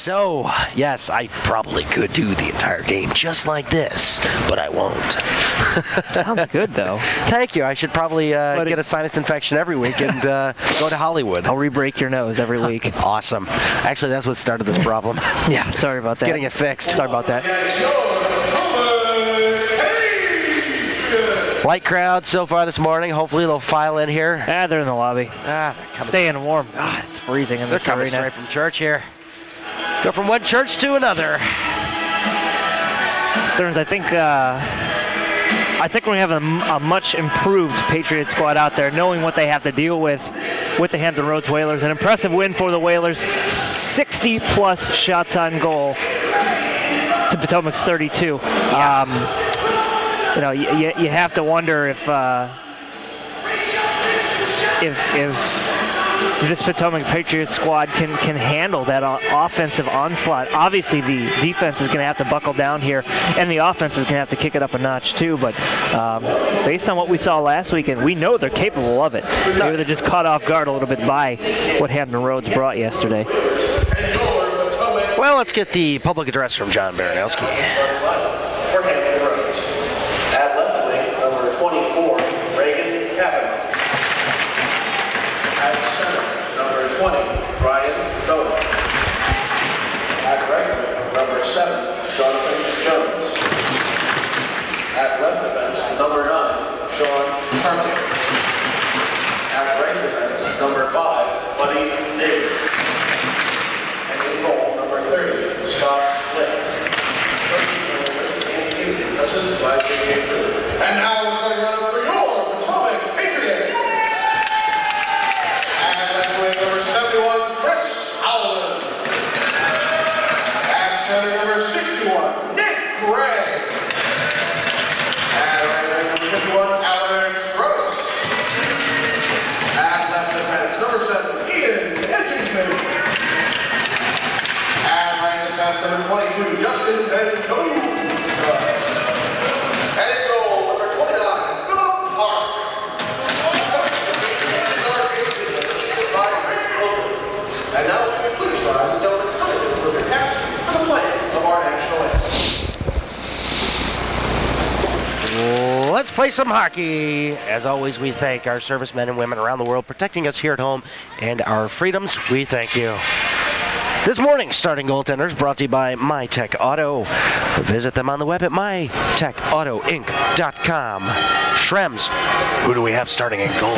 So, yes, I probably could do the entire game just like this, but I won't. Sounds good, though. Thank you. I should probably get a sinus infection every week and go to Hollywood. I'll re-break your nose every week. Awesome. Actually, that's what started this problem. Yeah, sorry about that. Getting it fixed. Sorry about that. Light crowd so far this morning. Hopefully they'll file in here. They're in the lobby. Staying warm. Ah, God, it's freezing in They're this coming arena. straight from church here. Go from one church to another. Stearns, I think we're going to have a much improved Patriot squad out there, knowing what they have to deal with the Hampton Roads Whalers. An impressive win for the Whalers. 60-plus shots on goal to Potomac's 32. Yeah. You have to wonder if this Potomac Patriots squad can handle that offensive onslaught. Obviously, the defense is going to have to buckle down here, and the offense is going to have to kick it up a notch too. But based on what we saw last weekend, we know they're capable of it. Maybe they're just caught off guard a little bit by what Hampton Roads brought yesterday. Well, let's get the public address from John Baranowski. For Hampton Roads. At left wing, number 24, Reagan Kavanaugh. At center, number 20, Brian Dolan. At right wing, number 7, Jonathan Jones. At left defense, number 9, Sean Carpenter. At right defense, number 5, Buddy Davis. And in goal, number 30, Scott Lynn. And now it's going to go for your Potomac Patriots. And left wing number 71, Chris Howland. At center number 61, Nick Gray. And right wing number 51, Alex Gross. At left defense number 7, Ian Edgington. And right defense number 22, Justin Mendoza. And in goal, number 29, Philip Park. And now, please rise and don't retire for the captain for the playing of our national anthem. Let's play some hockey. As always, we thank our servicemen and women around the world protecting us here at home and our freedoms. We thank you. This morning, starting goaltenders brought to you by MyTech Auto. Visit them on the web at mytechautoinc.com. Shrems, who do we have starting in goal?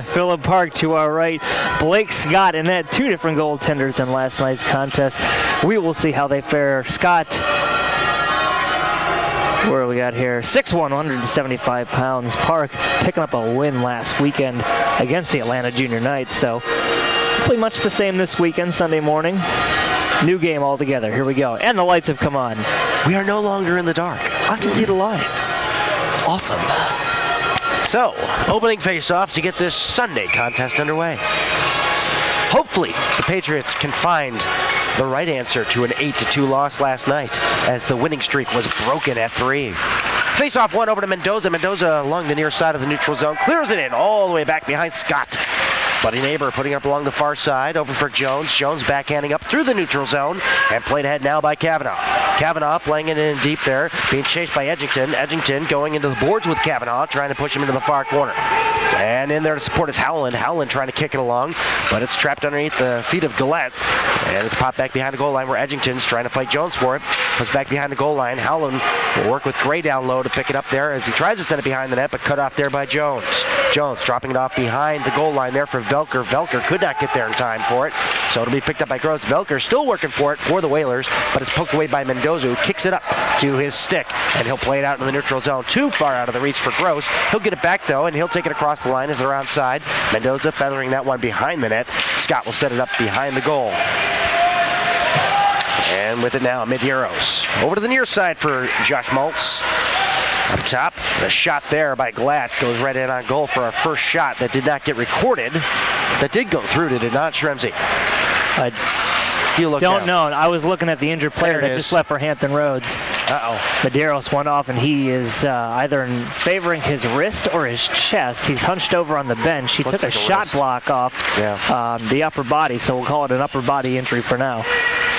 Philip Park to our right, Blake Scott, and that 2 different goaltenders in last night's contest. We will see how they fare. Scott, where do we got here? 6'1", 175 pounds. Park picking up a win last weekend against the Atlanta Junior Knights. So hopefully much the same this weekend, Sunday morning. New game altogether. Here we go. And the lights have come on. We are no longer in the dark. I can see the light. Awesome. So, opening face-off to get this Sunday contest underway. Hopefully, the Patriots can find the right answer to an 8-2 loss last night as the winning streak was broken at 3. Face-off one over to Mendoza. Mendoza along the near side of the neutral zone. Clears it in all the way back behind Scott. Buddy Neighbor putting up along the far side, over for Jones. Jones backhanding up through the neutral zone, and played ahead now by Kavanaugh. Kavanaugh playing it in deep there, being chased by Edgington. Edgington going into the boards with Kavanaugh, trying to push him into the far corner. And in there to support is Howland. Howland trying to kick it along, but it's trapped underneath the feet of Gillette. And it's popped back behind the goal line where Edgington's trying to fight Jones for it. Goes back behind the goal line. Howland will work with Gray down low to pick it up there as he tries to send it behind the net, but cut off there by Jones. Jones dropping it off behind the goal line there for Velker. Velker could not get there in time for it, so it'll be picked up by Gross. Velker still working for it for the Whalers, but it's poked away by Mendoza, who kicks it up to his stick, and he'll play it out in the neutral zone. Too far out of the reach for Gross. He'll get it back, though, and he'll take it across the line as they're outside. Mendoza feathering that one behind the net. Scott will set it up behind the goal. And with it now, Medeiros. Over to the near side for Josh Maltz. Up top, the shot there by Glatt goes right in on goal for our first shot that did not get recorded. That did go through, did it not, Shremsy? I don't know. I was looking at the injured player that just left for Hampton Roads. Medeiros went off, and he is either favoring his wrist or his chest. He's hunched over on the bench. He took a shot block off the upper body, so we'll call it an upper body injury for now.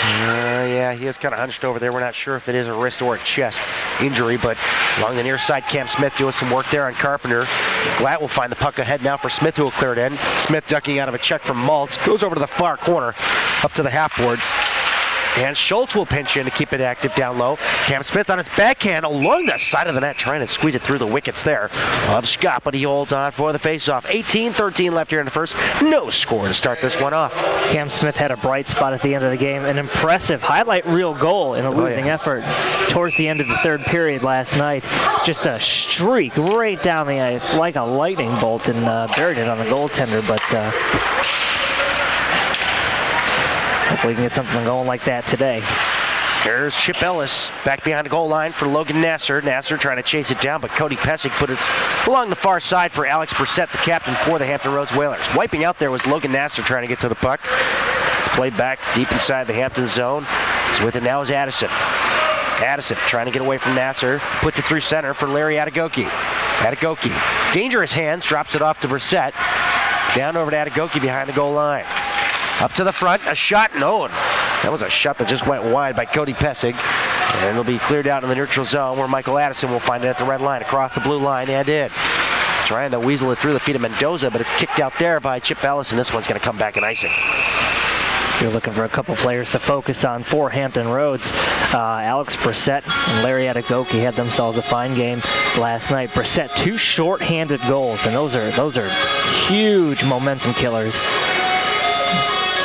Yeah, he is kind of hunched over there. We're not sure if it is a wrist or a chest injury, but along the near side, Cam Smith doing some work there on Carpenter. Glatt will find the puck ahead now for Smith, who will clear it in. Smith ducking out of a check from Maltz, goes over to the far corner, up to the half boards. And Schultz will pinch in to keep it active down low. Cam Smith on his backhand along the side of the net, trying to squeeze it through the wickets there of Scott, but he holds on for the faceoff. 18-13 left here in the first. No score to start this one off. Cam Smith had a bright spot at the end of the game. An impressive highlight reel goal in a losing effort towards the end of the third period last night. Just a streak right down the ice like a lightning bolt and buried it on the goaltender, but hopefully we can get something going like that today. Here's Chip Ellis back behind the goal line for Logan Nasser. Nasser trying to chase it down, but Cody Pesic put it along the far side for Alex Brissett, the captain for the Hampton Roads Whalers. Wiping out there was Logan Nasser trying to get to the puck. It's played back deep inside the Hampton zone. So with it now is Addison. Addison trying to get away from Nasser. Puts it through center for Larry Atagoki. Atagoki, dangerous hands, drops it off to Brissett. Down over to Atagoki behind the goal line. Up to the front, a shot, no. That was a shot that just went wide by Cody Pesic. And it'll be cleared out in the neutral zone where Michael Addison will find it at the red line, across the blue line, and in. Trying to weasel it through the feet of Mendoza, but it's kicked out there by Chip Ellis, and this one's going to come back in icing. You're looking for a couple players to focus on for Hampton Roads. Alex Brissett and Larry Atagoki had themselves a fine game last night. Brissett, 2 short-handed goals, and those are huge momentum killers.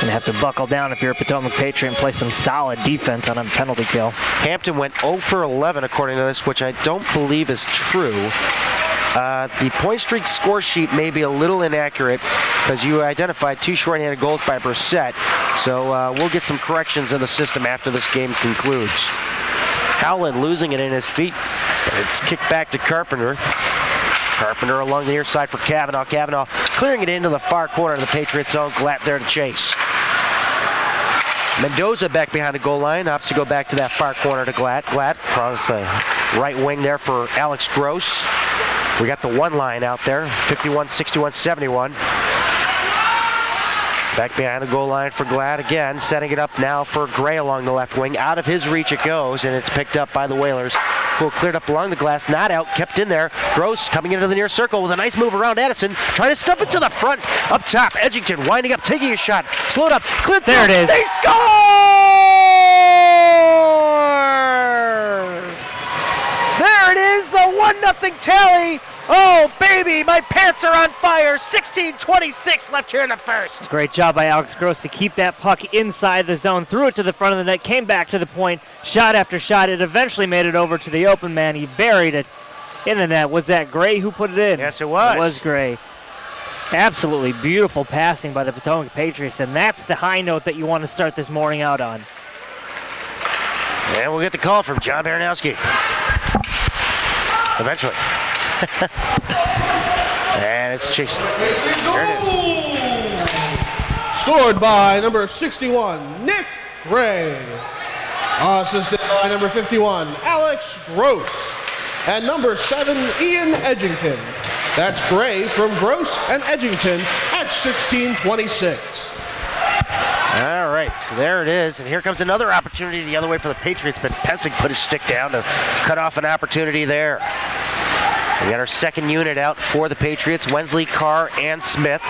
Gonna have to buckle down if you're a Potomac Patriot and play some solid defense on a penalty kill. Hampton went 0 for 11 according to this, which I don't believe is true. The point streak score sheet may be a little inaccurate because you identified 2 shorthanded goals by Brissett. So we'll get some corrections in the system after this game concludes. Howland losing it in his feet. It's kicked back to Carpenter. Carpenter along the near side for Cavanaugh. Cavanaugh clearing it into the far corner of the Patriots zone. Glatt there to chase. Mendoza back behind the goal line. Opts to go back to that far corner to Glatt. Glatt across the right wing there for Alex Gross. We got the one line out there. 51, 61, 71. Back behind the goal line for Glatt again. Setting it up now for Gray along the left wing. Out of his reach it goes, and it's picked up by the Whalers. Who cleared up along the glass, not out, kept in there. Gross coming into the near circle with a nice move around Addison, trying to stuff it to the front. Up top, Edgington winding up, taking a shot. Slowed up, cleared there through. It is. They score! There it is, the 1-0 tally. Oh, baby, my pants are on fire. 16:26 left here in the first. Great job by Alex Gross to keep that puck inside the zone. Threw it to the front of the net, came back to the point, shot after shot. It eventually made it over to the open man. He buried it in the net. Was that Gray who put it in? Yes, it was. It was Gray. Absolutely beautiful passing by the Potomac Patriots, and that's the high note that you want to start this morning out on. And we'll get the call from John Baranowski. Eventually. And it's chasing. There it is. Scored by number 61, Nick Gray. Assisted by number 51, Alex Gross. And number 7, Ian Edgington. That's Gray from Gross and Edgington at 16:26. All right, so there it is. And here comes another opportunity the other way for the Patriots, but Pesic put his stick down to cut off an opportunity there. We got our second unit out for the Patriots, Wensley, Carr, and Smith.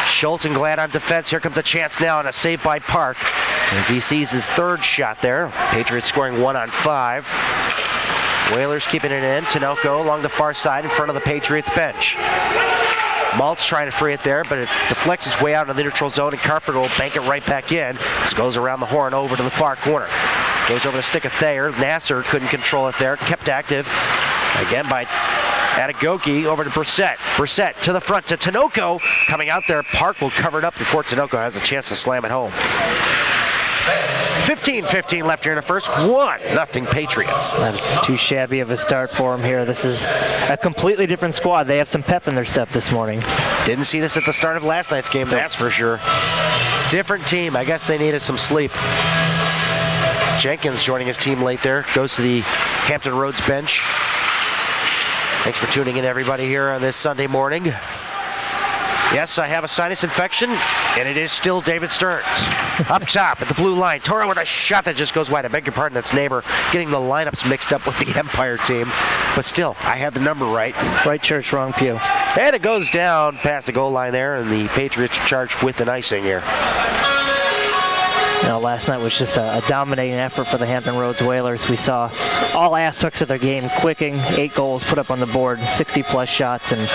Schultz and Glatt on defense. Here comes a chance now and a save by Park as he sees his third shot there. Patriots scoring 1 on 5. Whalers keeping it in. Tinoco along the far side in front of the Patriots bench. Maltz trying to free it there, but it deflects its way out of the neutral zone, and Carpenter will bank it right back in. This goes around the horn over to the far corner. Goes over the stick of Thayer. Nasser couldn't control it there. Kept active again by Atagoki over to Brissett. Brissett to the front to Tinoco. Coming out there, Park will cover it up before Tinoco has a chance to slam it home. 15-15 left here in the first. 1-0 Patriots. Not too shabby of a start for them here. This is a completely different squad. They have some pep in their step this morning. Didn't see this at the start of last night's game, that's for sure. Different team. I guess they needed some sleep. Jenkins joining his team late there. Goes to the Hampton Roads bench. Thanks for tuning in, everybody, here on this Sunday morning. Yes, I have a sinus infection. And it is still David Stearns. Up top at the blue line. Toro with a shot that just goes wide. I beg your pardon, that's Neighbor getting the lineups mixed up with the Empire team. But still, I had the number right. Right church, wrong pew. And it goes down past the goal line there, and the Patriots are charged with an icing here. Last night was just a dominating effort for the Hampton Roads Whalers. We saw all aspects of their game clicking, 8 goals put up on the board, 60-plus shots, and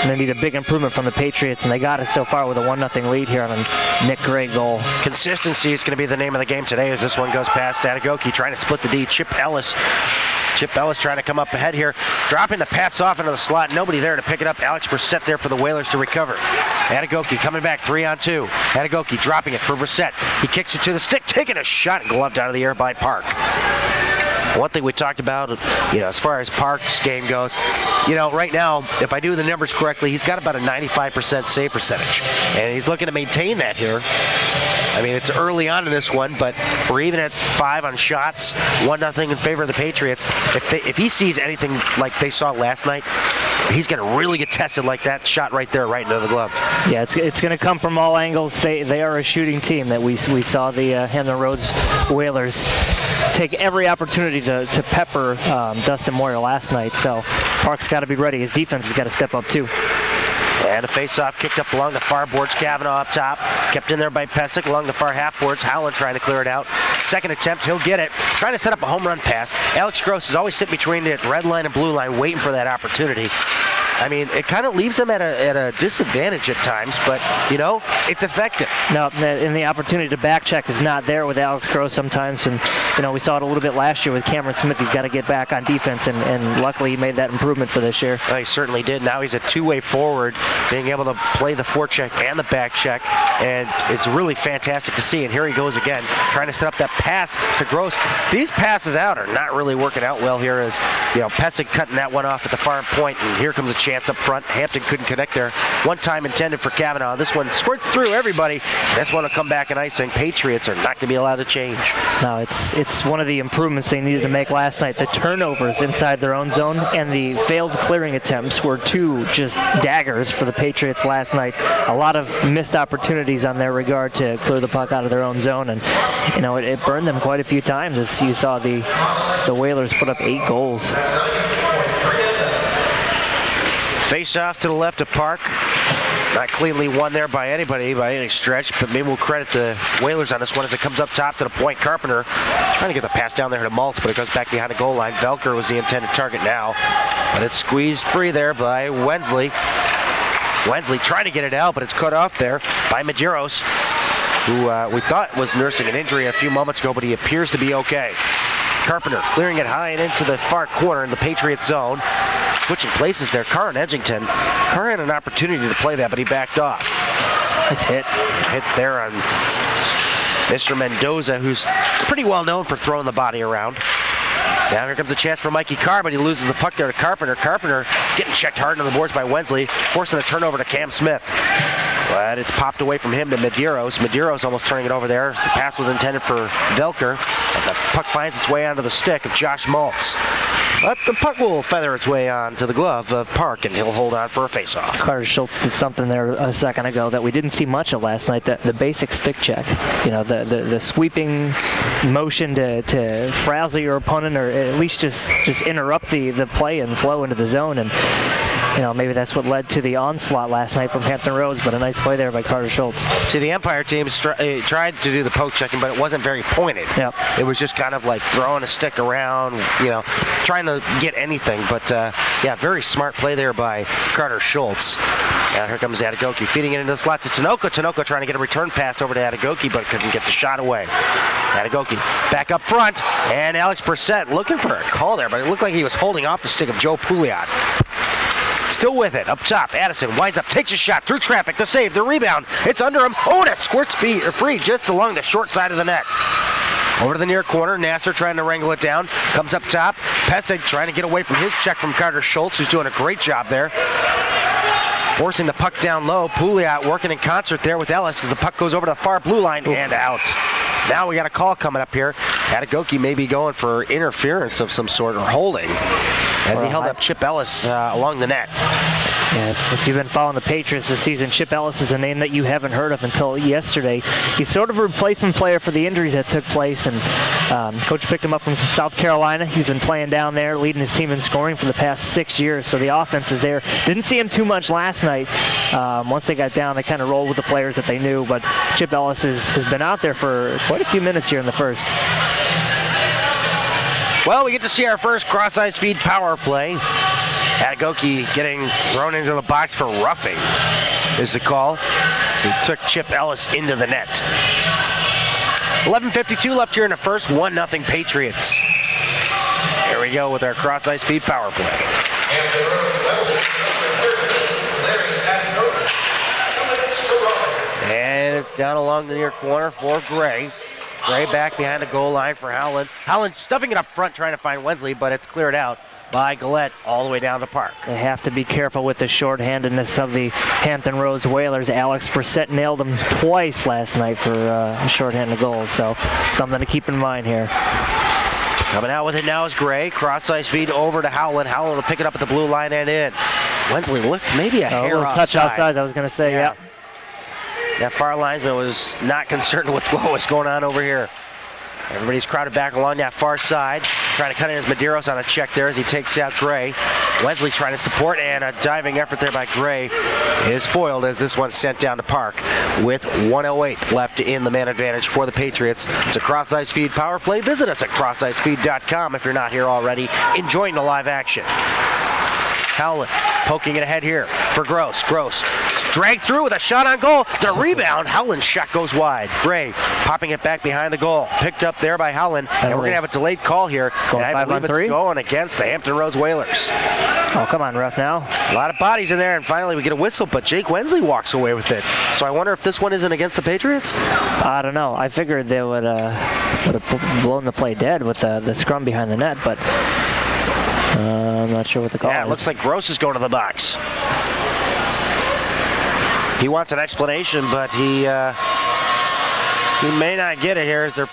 they need a big improvement from the Patriots, and they got it so far with a 1-0 lead here on a Nick Gray goal. Consistency is going to be the name of the game today as this one goes past Adagoki, trying to split the D. Chip Ellis trying to come up ahead here, dropping the pass off into the slot. Nobody there to pick it up. Alex Brissett there for the Whalers to recover. Adagoki coming back 3-on-2. Adagoki dropping it for Brissett. He kicks it to the stick, taking a shot, gloved out of the air by Park. One thing we talked about, as far as Park's game goes, right now, if I do the numbers correctly, he's got about a 95% save percentage. And he's looking to maintain that here. I mean, it's early on in this one, but we're even at 5 on shots, 1-0 in favor of the Patriots. If he sees anything like they saw last night, he's going to really get tested like that shot right there, right into the glove. Yeah, it's going to come from all angles. They are a shooting team that we saw the Hampton Roads Whalers take every opportunity to pepper Dustin Moyer last night. So Park's got to be ready. His defense has got to step up too. And a face-off kicked up along the far boards. Kavanaugh up top. Kept in there by Pesic along the far half boards. Howland trying to clear it out. Second attempt, he'll get it. Trying to set up a home run pass. Alex Gross is always sitting between the red line and blue line waiting for that opportunity. I mean, it kind of leaves them at a disadvantage at times, but, it's effective. No, and the opportunity to back check is not there with Alex Gross sometimes. And, we saw it a little bit last year with Cameron Smith. He's got to get back on defense, and luckily he made that improvement for this year. Well, he certainly did. Now he's a two-way forward, being able to play the forecheck and the back check, and it's really fantastic to see. And here he goes again, trying to set up that pass to Gross. These passes out are not really working out well here as, Pesic cutting that one off at the far point, and here comes a chance up front. Hampton couldn't connect there. One time intended for Kavanaugh. This one squirts through everybody. This one will come back and icing. Patriots are not going to be allowed to change. No, it's one of the improvements they needed to make last night. The turnovers inside their own zone and the failed clearing attempts were 2 just daggers for the Patriots last night. A lot of missed opportunities on their regard to clear the puck out of their own zone, and it burned them quite a few times as you saw the Whalers put up 8 goals. Face off to the left of Park. Not cleanly won there by anybody by any stretch, but maybe we'll credit the Whalers on this one as it comes up top to the point. Carpenter trying to get the pass down there to Maltz, but it goes back behind the goal line. Velker was the intended target now, but it's squeezed free there by Wensley. Wensley trying to get it out, but it's cut off there by Medeiros, who we thought was nursing an injury a few moments ago, but he appears to be okay. Carpenter clearing it high and into the far corner in the Patriots zone. Switching places there. Carr and Edgington. Carr had an opportunity to play that, but he backed off. Nice hit. Hit there on Mr. Mendoza, who's pretty well known for throwing the body around. Now here comes a chance for Mikey Carr, but he loses the puck there to Carpenter. Carpenter getting checked hard on the boards by Wensley, forcing a turnover to Cam Smith. But it's popped away from him to Medeiros. Medeiros almost turning it over there. The pass was intended for Velker, but the puck finds its way onto the stick of Josh Maltz. But the puck will feather its way onto the glove of Park, and he'll hold on for a face-off. Carter Schultz did something there a second ago that we didn't see much of last night, the basic stick check. The sweeping motion to frazzle your opponent, or at least just interrupt the play and flow into the zone. And maybe that's what led to the onslaught last night from Hampton Roads, but a nice play there by Carter Schultz. See, the Empire team tried to do the poke checking, but it wasn't very pointed. Yep. It was just kind of like throwing a stick around, trying to get anything. But, very smart play there by Carter Schultz. Now here comes Adagoki, feeding it into the slot to Tinoco. Tinoco trying to get a return pass over to Adagoki, but couldn't get the shot away. Adagoki back up front, and Alex Brissett looking for a call there, but it looked like he was holding off the stick of Joe Pouliot. Still with it, up top, Addison winds up, takes a shot through traffic, the save, the rebound, it's under him. Oh, that squirts free just along the short side of the net. Over to the near corner, Nasser trying to wrangle it down, comes up top, Pesic trying to get away from his check from Carter Schultz, who's doing a great job there. Forcing the puck down low, Pouliot working in concert there with Ellis as the puck goes over to the far blue line and out. Now we got a call coming up here. Adagoki may be going for interference of some sort or holding as he held up Chip Ellis along the net. Yeah, if you've been following the Patriots this season, Chip Ellis is a name that you haven't heard of until yesterday. He's sort of a replacement player for the injuries that took place, and Coach picked him up from South Carolina. He's been playing down there, leading his team in scoring for the past 6 years, so the offense is there. Didn't see him too much last night. Once they got down, they kind of rolled with the players that they knew, but Chip Ellis has been out there for quite a few minutes here in the first. Well, we get to see our first cross-ice feed power play. Atagoki getting thrown into the box for roughing is the call. So he took Chip Ellis into the net. 11:52 left here in the first. 1-0 Patriots. Here we go with our cross-ice feed power play. And it's down along the near corner for Gray. Gray back behind the goal line for Howland. Howland stuffing it up front trying to find Wensley, but it's cleared out by Gillette all the way down the park. They have to be careful with the shorthandedness of the Hampton Roads Whalers. Alex Brissett nailed them twice last night for a shorthanded goal, so something to keep in mind here. Coming out with it now is Gray. Cross-ice feed over to Howland. Howland will pick it up at the blue line and in. Wensley looked maybe a hair little offside. touch offside, I was going to say, yeah. That far linesman was not concerned with what was going on over here. Everybody's crowded back along that far side. Trying to cut in as Medeiros on a check there as he takes out Gray. Wensley trying to support, and a diving effort there by Gray is foiled as this one's sent down to park with 1:08 left in the man advantage for the Patriots. It's a cross-ice feed power play. Visit us at crossicefeed.com if you're not here already, enjoying the live action. Howland poking it ahead here for Gross. Gross dragged through with a shot on goal. The rebound, Howland's shot goes wide. Gray popping it back behind the goal. Picked up there by Howland. And we're going to have a delayed call here. Going and I believe it's 5-on-3? going against the Hampton Roads Whalers. Oh, come on, ref now. A lot of bodies in there, and finally we get a whistle, but Jake Wensley walks away with it. So I wonder if this one isn't against the Patriots? I don't know. I figured they would have blown the play dead with the scrum behind the net, but I'm not sure what the call is. Yeah, it looks like Gross is going to the box. He wants an explanation, but he may not get it here as they're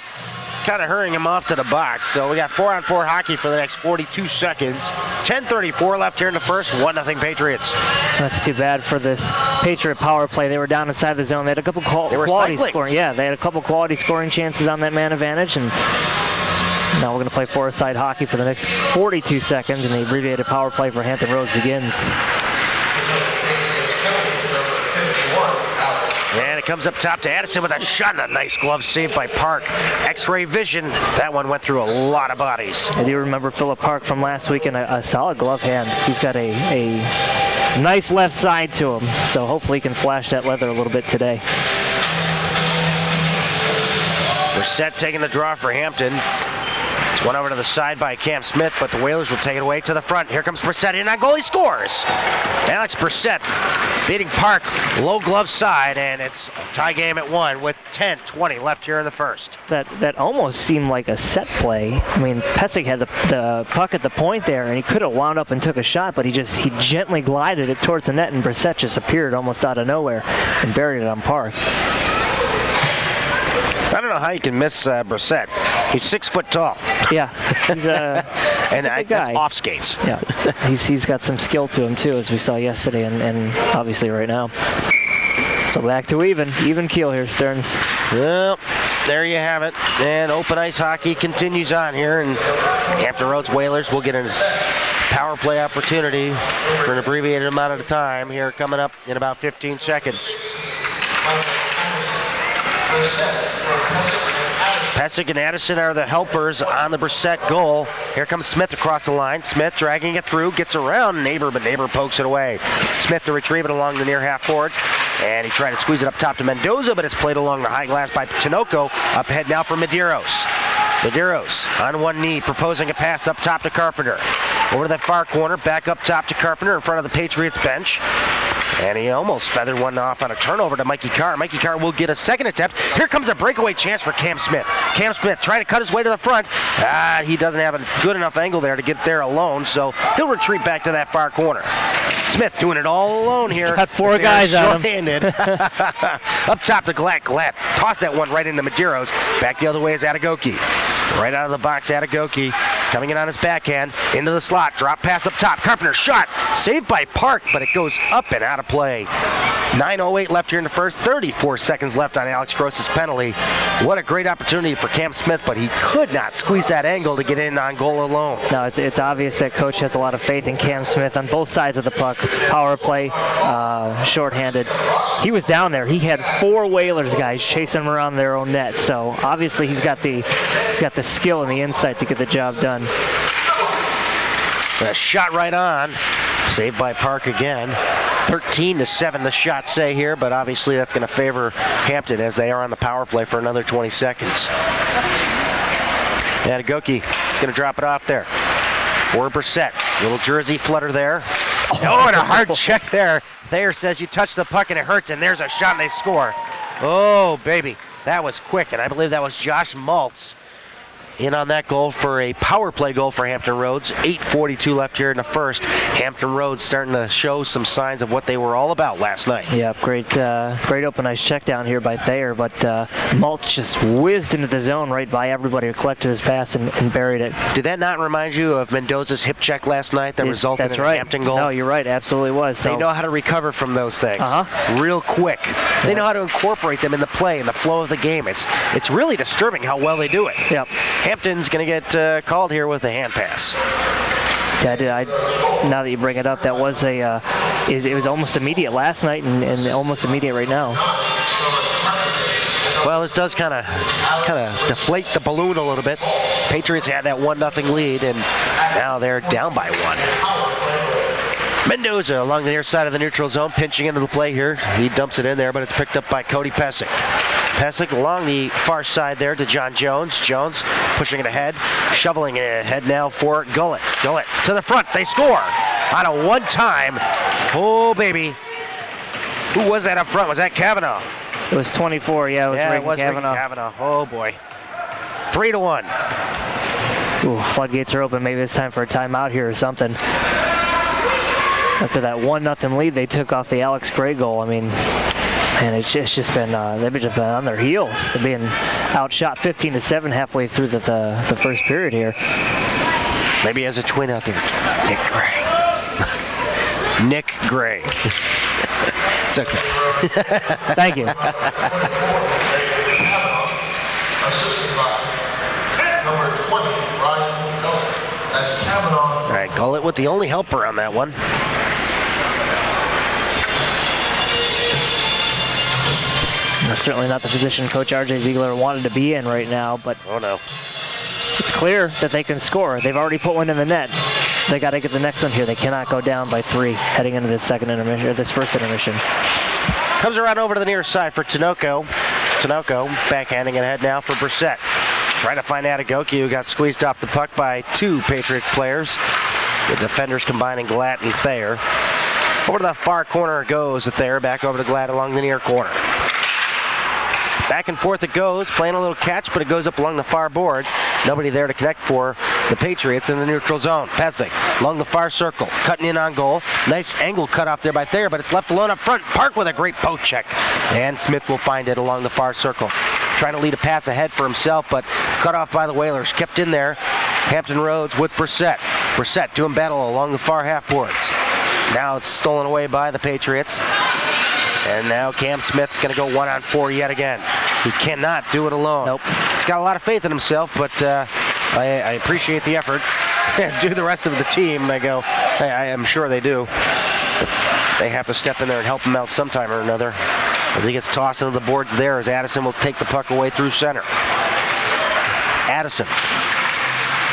kind of hurrying him off to the box. So we got 4-on-4 hockey for the next 42 seconds. 10:34 left here in the first. 1-0 Patriots. That's too bad for this Patriot power play. They were down inside the zone. They had a couple quality scoring. Yeah, they had a couple quality scoring chances on that man advantage, and now we're going to play four-side hockey for the next 42 seconds, and the abbreviated power play for Hampton Roads begins. And it comes up top to Addison with a shot and a nice glove save by Park. X-ray vision. That one went through a lot of bodies. I do remember Philip Park from last week and a solid glove hand. He's got a nice left side to him, so hopefully he can flash that leather a little bit today. Brissett taking the draw for Hampton. It's one over to the side by Cam Smith, but the Whalers will take it away to the front. Here comes Brissett in on goal. He scores. Alex Brissett beating Park, low glove side, and it's a tie game at 1 with 10:20 left here in the first. That almost seemed like a set play. I mean, Pesic had the puck at the point there, and he could have wound up and took a shot, but he gently glided it towards the net, and Brissett just appeared almost out of nowhere and buried it on Park. I don't know how you can miss Brissett. He's 6 foot tall. Yeah, he's a and big guy. That's off skates. Yeah, he's got some skill to him too, as we saw yesterday and obviously right now. So back to even keel here, Stearns. Well, there you have it. And open ice hockey continues on here, and Hampton Roads Whalers will get a power play opportunity for an abbreviated amount of time here coming up in about 15 seconds. Pesic and Addison are the helpers on the Brissett goal. Here comes Smith across the line. Smith dragging it through, gets around Neighbor, but Neighbor pokes it away. Smith to retrieve it along the near half boards, and he tried to squeeze it up top to Mendoza, but it's played along the high glass by Tinoco. Up ahead now for Medeiros. Medeiros on one knee, proposing a pass up top to Carpenter. Over to that far corner, back up top to Carpenter in front of the Patriots bench. And he almost feathered one off on a turnover to Mikey Carr. Mikey Carr will get a second attempt. Here comes a breakaway chance for Cam Smith. Cam Smith trying to cut his way to the front. He doesn't have a good enough angle there to get there alone, so he'll retreat back to that far corner. Smith doing it all alone here. He's got 4 guys on him. Up top to Glatt. Glatt tossed that one right into Medeiros. Back the other way is Atagoki. Right out of the box, Atagoki coming in on his backhand, into the slot, drop pass up top. Carpenter shot, saved by Park, but it goes up and out of play. 9:08 left here in the first, 34 seconds left on Alex Gross's penalty. What a great opportunity for Cam Smith, but he could not squeeze that angle to get in on goal alone. No, it's obvious that coach has a lot of faith in Cam Smith on both sides of the puck. Power play, shorthanded. He was down there. He had 4 Whalers guys chasing him around their own net. So obviously he's got the skill and the insight to get the job done. A shot right on. Saved by Park again. 13-7 the shots say here, but obviously that's going to favor Hampton as they are on the power play for another 20 seconds. Adegoke is going to drop it off there. For Brissett. Little jersey flutter there. Oh, and a hard check there. Thayer says you touch the puck and it hurts, and there's a shot and they score. Oh, baby. That was quick, and I believe that was Josh Maltz in on that goal for a power play goal for Hampton Roads. 8:42 left here in the first. Hampton Roads starting to show some signs of what they were all about last night. Yeah, great open ice check down here by Thayer, but Maltz just whizzed into the zone right by everybody who collected his pass and buried it. Did that not remind you of Mendoza's hip check last night that resulted in a Hampton goal? No, you're right. Absolutely was. They know how to recover from those things real quick. They know how to incorporate them in the play and the flow of the game. It's really disturbing how well they do it. Yep. Hampton's going to get called here with a hand pass. Yeah, now that you bring it up, that was it was almost immediate last night and almost immediate right now. Well, this does kind of deflate the balloon a little bit. Patriots had that 1-0 lead, and now they're down by 1. Mendoza along the near side of the neutral zone, pinching into the play here. He dumps it in there, but it's picked up by Cody Pesic. Pesic along the far side there to John Jones. Jones pushing it ahead, shoveling it ahead now for Gullett. Gullett to the front. They score on a one-time. Oh, baby. Who was that up front? Was that Kavanaugh? It was 24. Yeah, it was Ricky Kavanaugh. Oh, boy. 3-1. Ooh, floodgates are open. Maybe it's time for a timeout here or something. After that 1-0 lead, they took off the Alex Gray goal. I mean, man, it's just been they've just been on their heels. They're being outshot 15-7 halfway through the first period here. Maybe he has a twin out there. Nick Gray. Nick Gray. It's okay. Thank you. Assisted by number 20, Ryan Gullett. That's Kavanaugh. All right, Gullett with the only helper on that one. That's certainly not the position Coach R.J. Ziegler wanted to be in right now, but Oh, no. it's clear that they can score. They've already put one in the net. They got to get the next one here. They cannot go down by 3 heading into this second intermission, or this first intermission. Comes around over to the near side for Tinoco. Tinoco backhanding it ahead now for Brissett. Trying to find Adegoke, who got squeezed off the puck by 2 Patriots players. The defenders combining Glatt and Thayer. Over to the far corner goes Thayer, back over to Glatt along the near corner. Back and forth it goes, playing a little catch, but it goes up along the far boards. Nobody there to connect for the Patriots in the neutral zone. Pesic along the far circle, cutting in on goal. Nice angle cut off there by Thayer, but it's left alone up front. Park with a great poke check. And Smith will find it along the far circle. Trying to lead a pass ahead for himself, but it's cut off by the Whalers. Kept in there. Hampton Roads with Brissett. Brissett doing battle along the far half boards. Now it's stolen away by the Patriots. And now Cam Smith's going to go 1-on-4 yet again. He cannot do it alone. Nope. He's got a lot of faith in himself, but I appreciate the effort. As do the rest of the team. I am sure they do. But they have to step in there and help him out sometime or another. As he gets tossed into the boards there, as Addison will take the puck away through center. Addison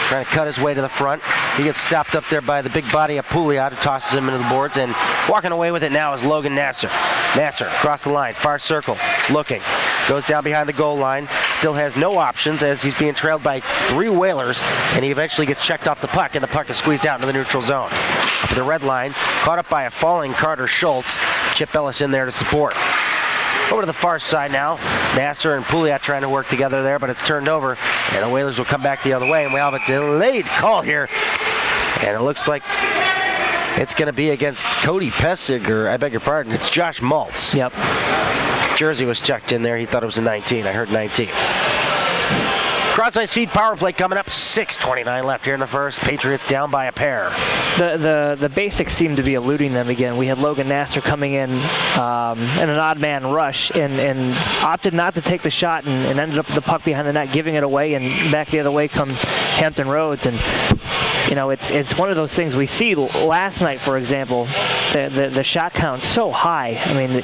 trying to cut his way to the front. He gets stopped up there by the big body of Pouliot, who tosses him into the boards, and walking away with it now is Logan Nasser. Nasser across the line, far circle, looking. Goes down behind the goal line, still has no options as he's being trailed by 3 Whalers, and he eventually gets checked off the puck, and the puck is squeezed out into the neutral zone. Up at the red line, caught up by a falling Carter Schultz. Chip Ellis in there to support. Over to the far side now. Nasser and Pouliot trying to work together there, but it's turned over, and the Whalers will come back the other way, and we have a delayed call here. And it looks like it's going to be against Cody Pesic, or I beg your pardon, it's Josh Maltz. Yep. Jersey was checked in there. He thought it was a 19. I heard 19. Cross-ice feed power play coming up. 6:29 left here in the first. Patriots down by a pair. The basics seem to be eluding them again. We had Logan Nasser coming in an odd man rush and opted not to take the shot and ended up with the puck behind the net, giving it away, and back the other way come Hampton Roads. And you know, it's one of those things we see. Last night, for example, the shot count's so high. I mean,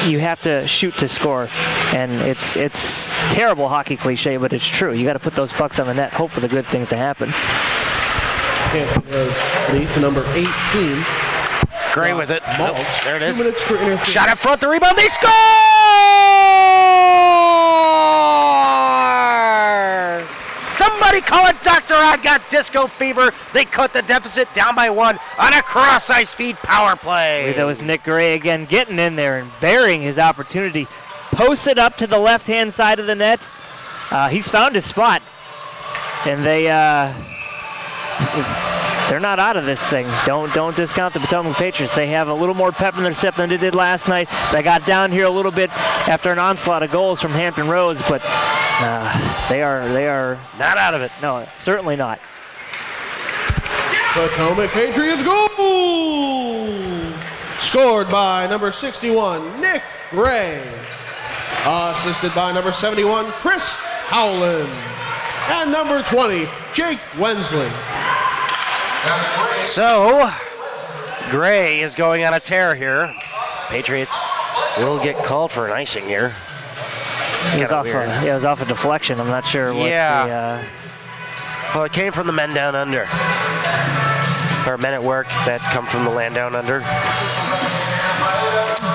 you have to shoot to score, and it's terrible hockey cliche, but it's true. You got to put those pucks on the net, hope for the good things to happen. Hampton Roads lead to number 18. Gray with it. Maltz. Nope, there it is. 2 minutes for interference. Shot up front, the rebound, they score! Somebody call it Dr. Odd got disco fever. They cut the deficit down by 1 on a cross-ice feed power play. That was Nick Gray again getting in there and burying his opportunity. Posted up to the left-hand side of the net. He's found his spot. And they're not out of this thing. Don't discount the Potomac Patriots. They have a little more pep in their step than they did last night. They got down here a little bit after an onslaught of goals from Hampton Roads, but they are not out of it. No, certainly not. Potomac Patriots goal! Scored by number 61, Nick Gray. Assisted by number 71, Chris Howland. And number 20, Jake Wensley. So, Gray is going on a tear here. Patriots will get called for an icing here. It was off a deflection. I'm not sure what well, it came from the men down under. Or men at work that come from the land down under. You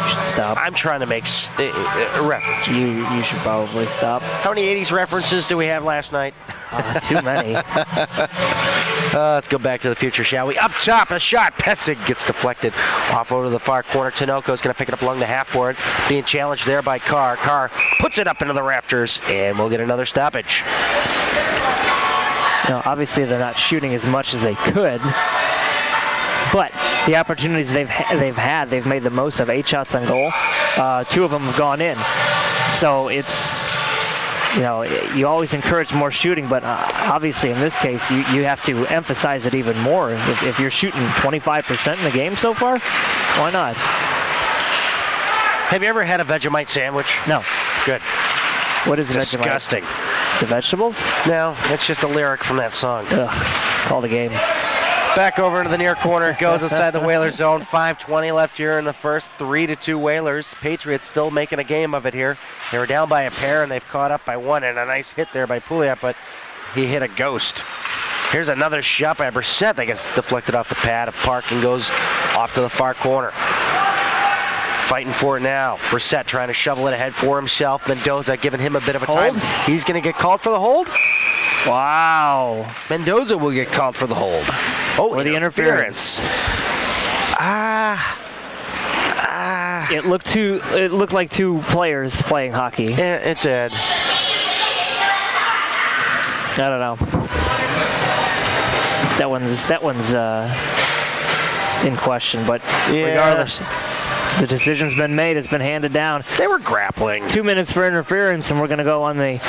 should stop. I'm trying to make a reference. You should probably stop. How many 80s references do we have last night? Too many. Let's go back to the future, shall we? Up top, a shot. Pessig gets deflected off over to the far corner. Tinoco's going to pick it up along the half boards. Being challenged there by Carr. Carr puts it up into the rafters, and we'll get another stoppage. You know, obviously they're not shooting as much as they could, but the opportunities they've made the most of. 8 shots on goal. 2 of them have gone in. So it's, you know, you always encourage more shooting, but obviously in this case you have to emphasize it even more. If you're shooting 25% in the game so far, why not? Have you ever had a Vegemite sandwich? No. Good. What is It's Vegemite? disgusting. It's the vegetables? No, it's just a lyric from that song. Ugh. Call the game. Back over into the near corner. It goes inside the Whalers zone. 5:20 left here in the first. 3-2 Whalers. Patriots still making a game of it here. They were down by a pair, and they've caught up by 1. And a nice hit there by Pouliot, but he hit a ghost. Here's another shot by Brissett that gets deflected off the pad of Park and goes off to the far corner. Fighting for it now. Brissett trying to shovel it ahead for himself. Mendoza giving him a bit of a time. He's going to get called for the hold. Wow. Mendoza will get called for the hold. Oh, or the interference. It looked like 2 players playing hockey. Yeah, it did. I don't know. That one's in question, but regardless, the decision's been made. It's been handed down. They were grappling. 2 minutes for interference, and we're going to go on the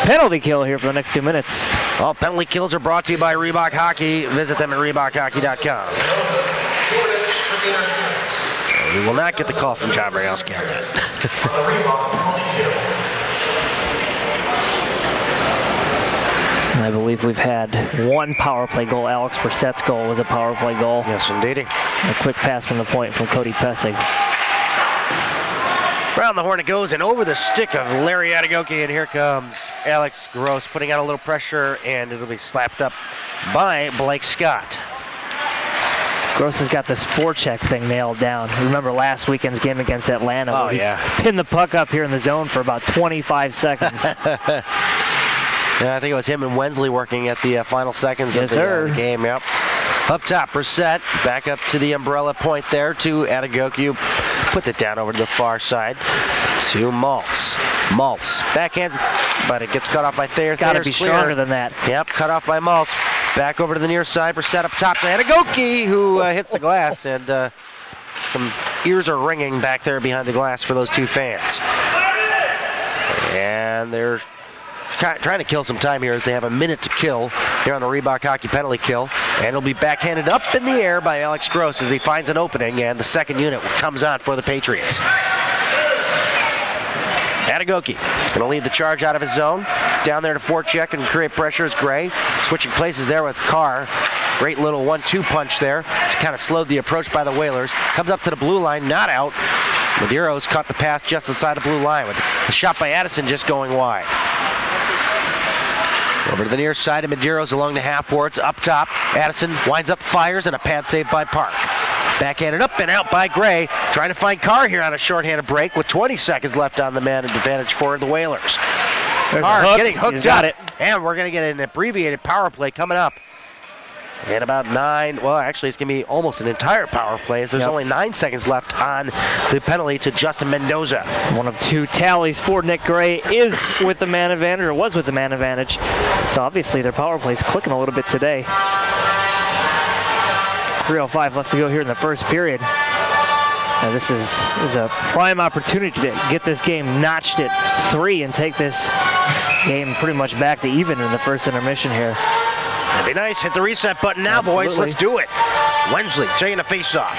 penalty kill here for the next 2 minutes. Well, penalty kills are brought to you by Reebok Hockey. Visit them at ReebokHockey.com. We will not get the call from John Baranowski on that. I believe we've had 1 power play goal. Alex Brissett's goal was a power play goal. Yes, indeedy. A quick pass from the point from Cody Pessig. Round the horn it goes, and over the stick of Larry Adegoke, and here comes Alex Gross putting out a little pressure, and it'll be slapped up by Blake Scott. Gross has got this forecheck thing nailed down. Remember last weekend's game against Atlanta where he's pinned the puck up here in the zone for about 25 seconds. Yeah, I think it was him and Wensley working at the final seconds of the game. Yep. Up top, Brissett back up to the umbrella point there to Adegoke. Puts it down over to the far side to Maltz. Maltz backhands, but it gets cut off by Thayer. Got to be stronger than that. Yep, cut off by Maltz. Back over to the near side. Brissett up top to Adegoke, who hits the glass, and some ears are ringing back there behind the glass for those 2 fans. And they're trying to kill some time here as they have a minute to kill here on the Reebok hockey penalty kill. And it'll be backhanded up in the air by Alex Gross as he finds an opening, and the second unit comes on for the Patriots. Baranowski going to lead the charge out of his zone. Down there to forecheck and create pressure is Gray. Switching places there with Carr. Great little 1-2 punch there. It's kind of slowed the approach by the Whalers. Comes up to the blue line, not out. Medeiros caught the pass just inside the blue line with a shot by Addison just going wide. Over to the near side of Medeiros along the half boards. Up top, Addison winds up, fires, and a pad save by Park. Backhanded up and out by Gray. Trying to find Carr here on a shorthanded break with 20 seconds left on the man advantage for the Whalers. Carr getting hooked up. And we're going to get an abbreviated power play coming up. And about 9, well, actually, it's going to be almost an entire power play as there's only 9 seconds left on the penalty to Justin Mendoza. One of 2 tallies for Nick Gray is with the man advantage, or was with the man advantage. So obviously their power play is clicking a little bit today. 3:05 left to go here in the first period. Now this is a prime opportunity to get this game notched at 3 and take this game pretty much back to even in the first intermission here. That'd be nice. Hit the reset button now, boys. Let's do it. Wensley taking a face-off.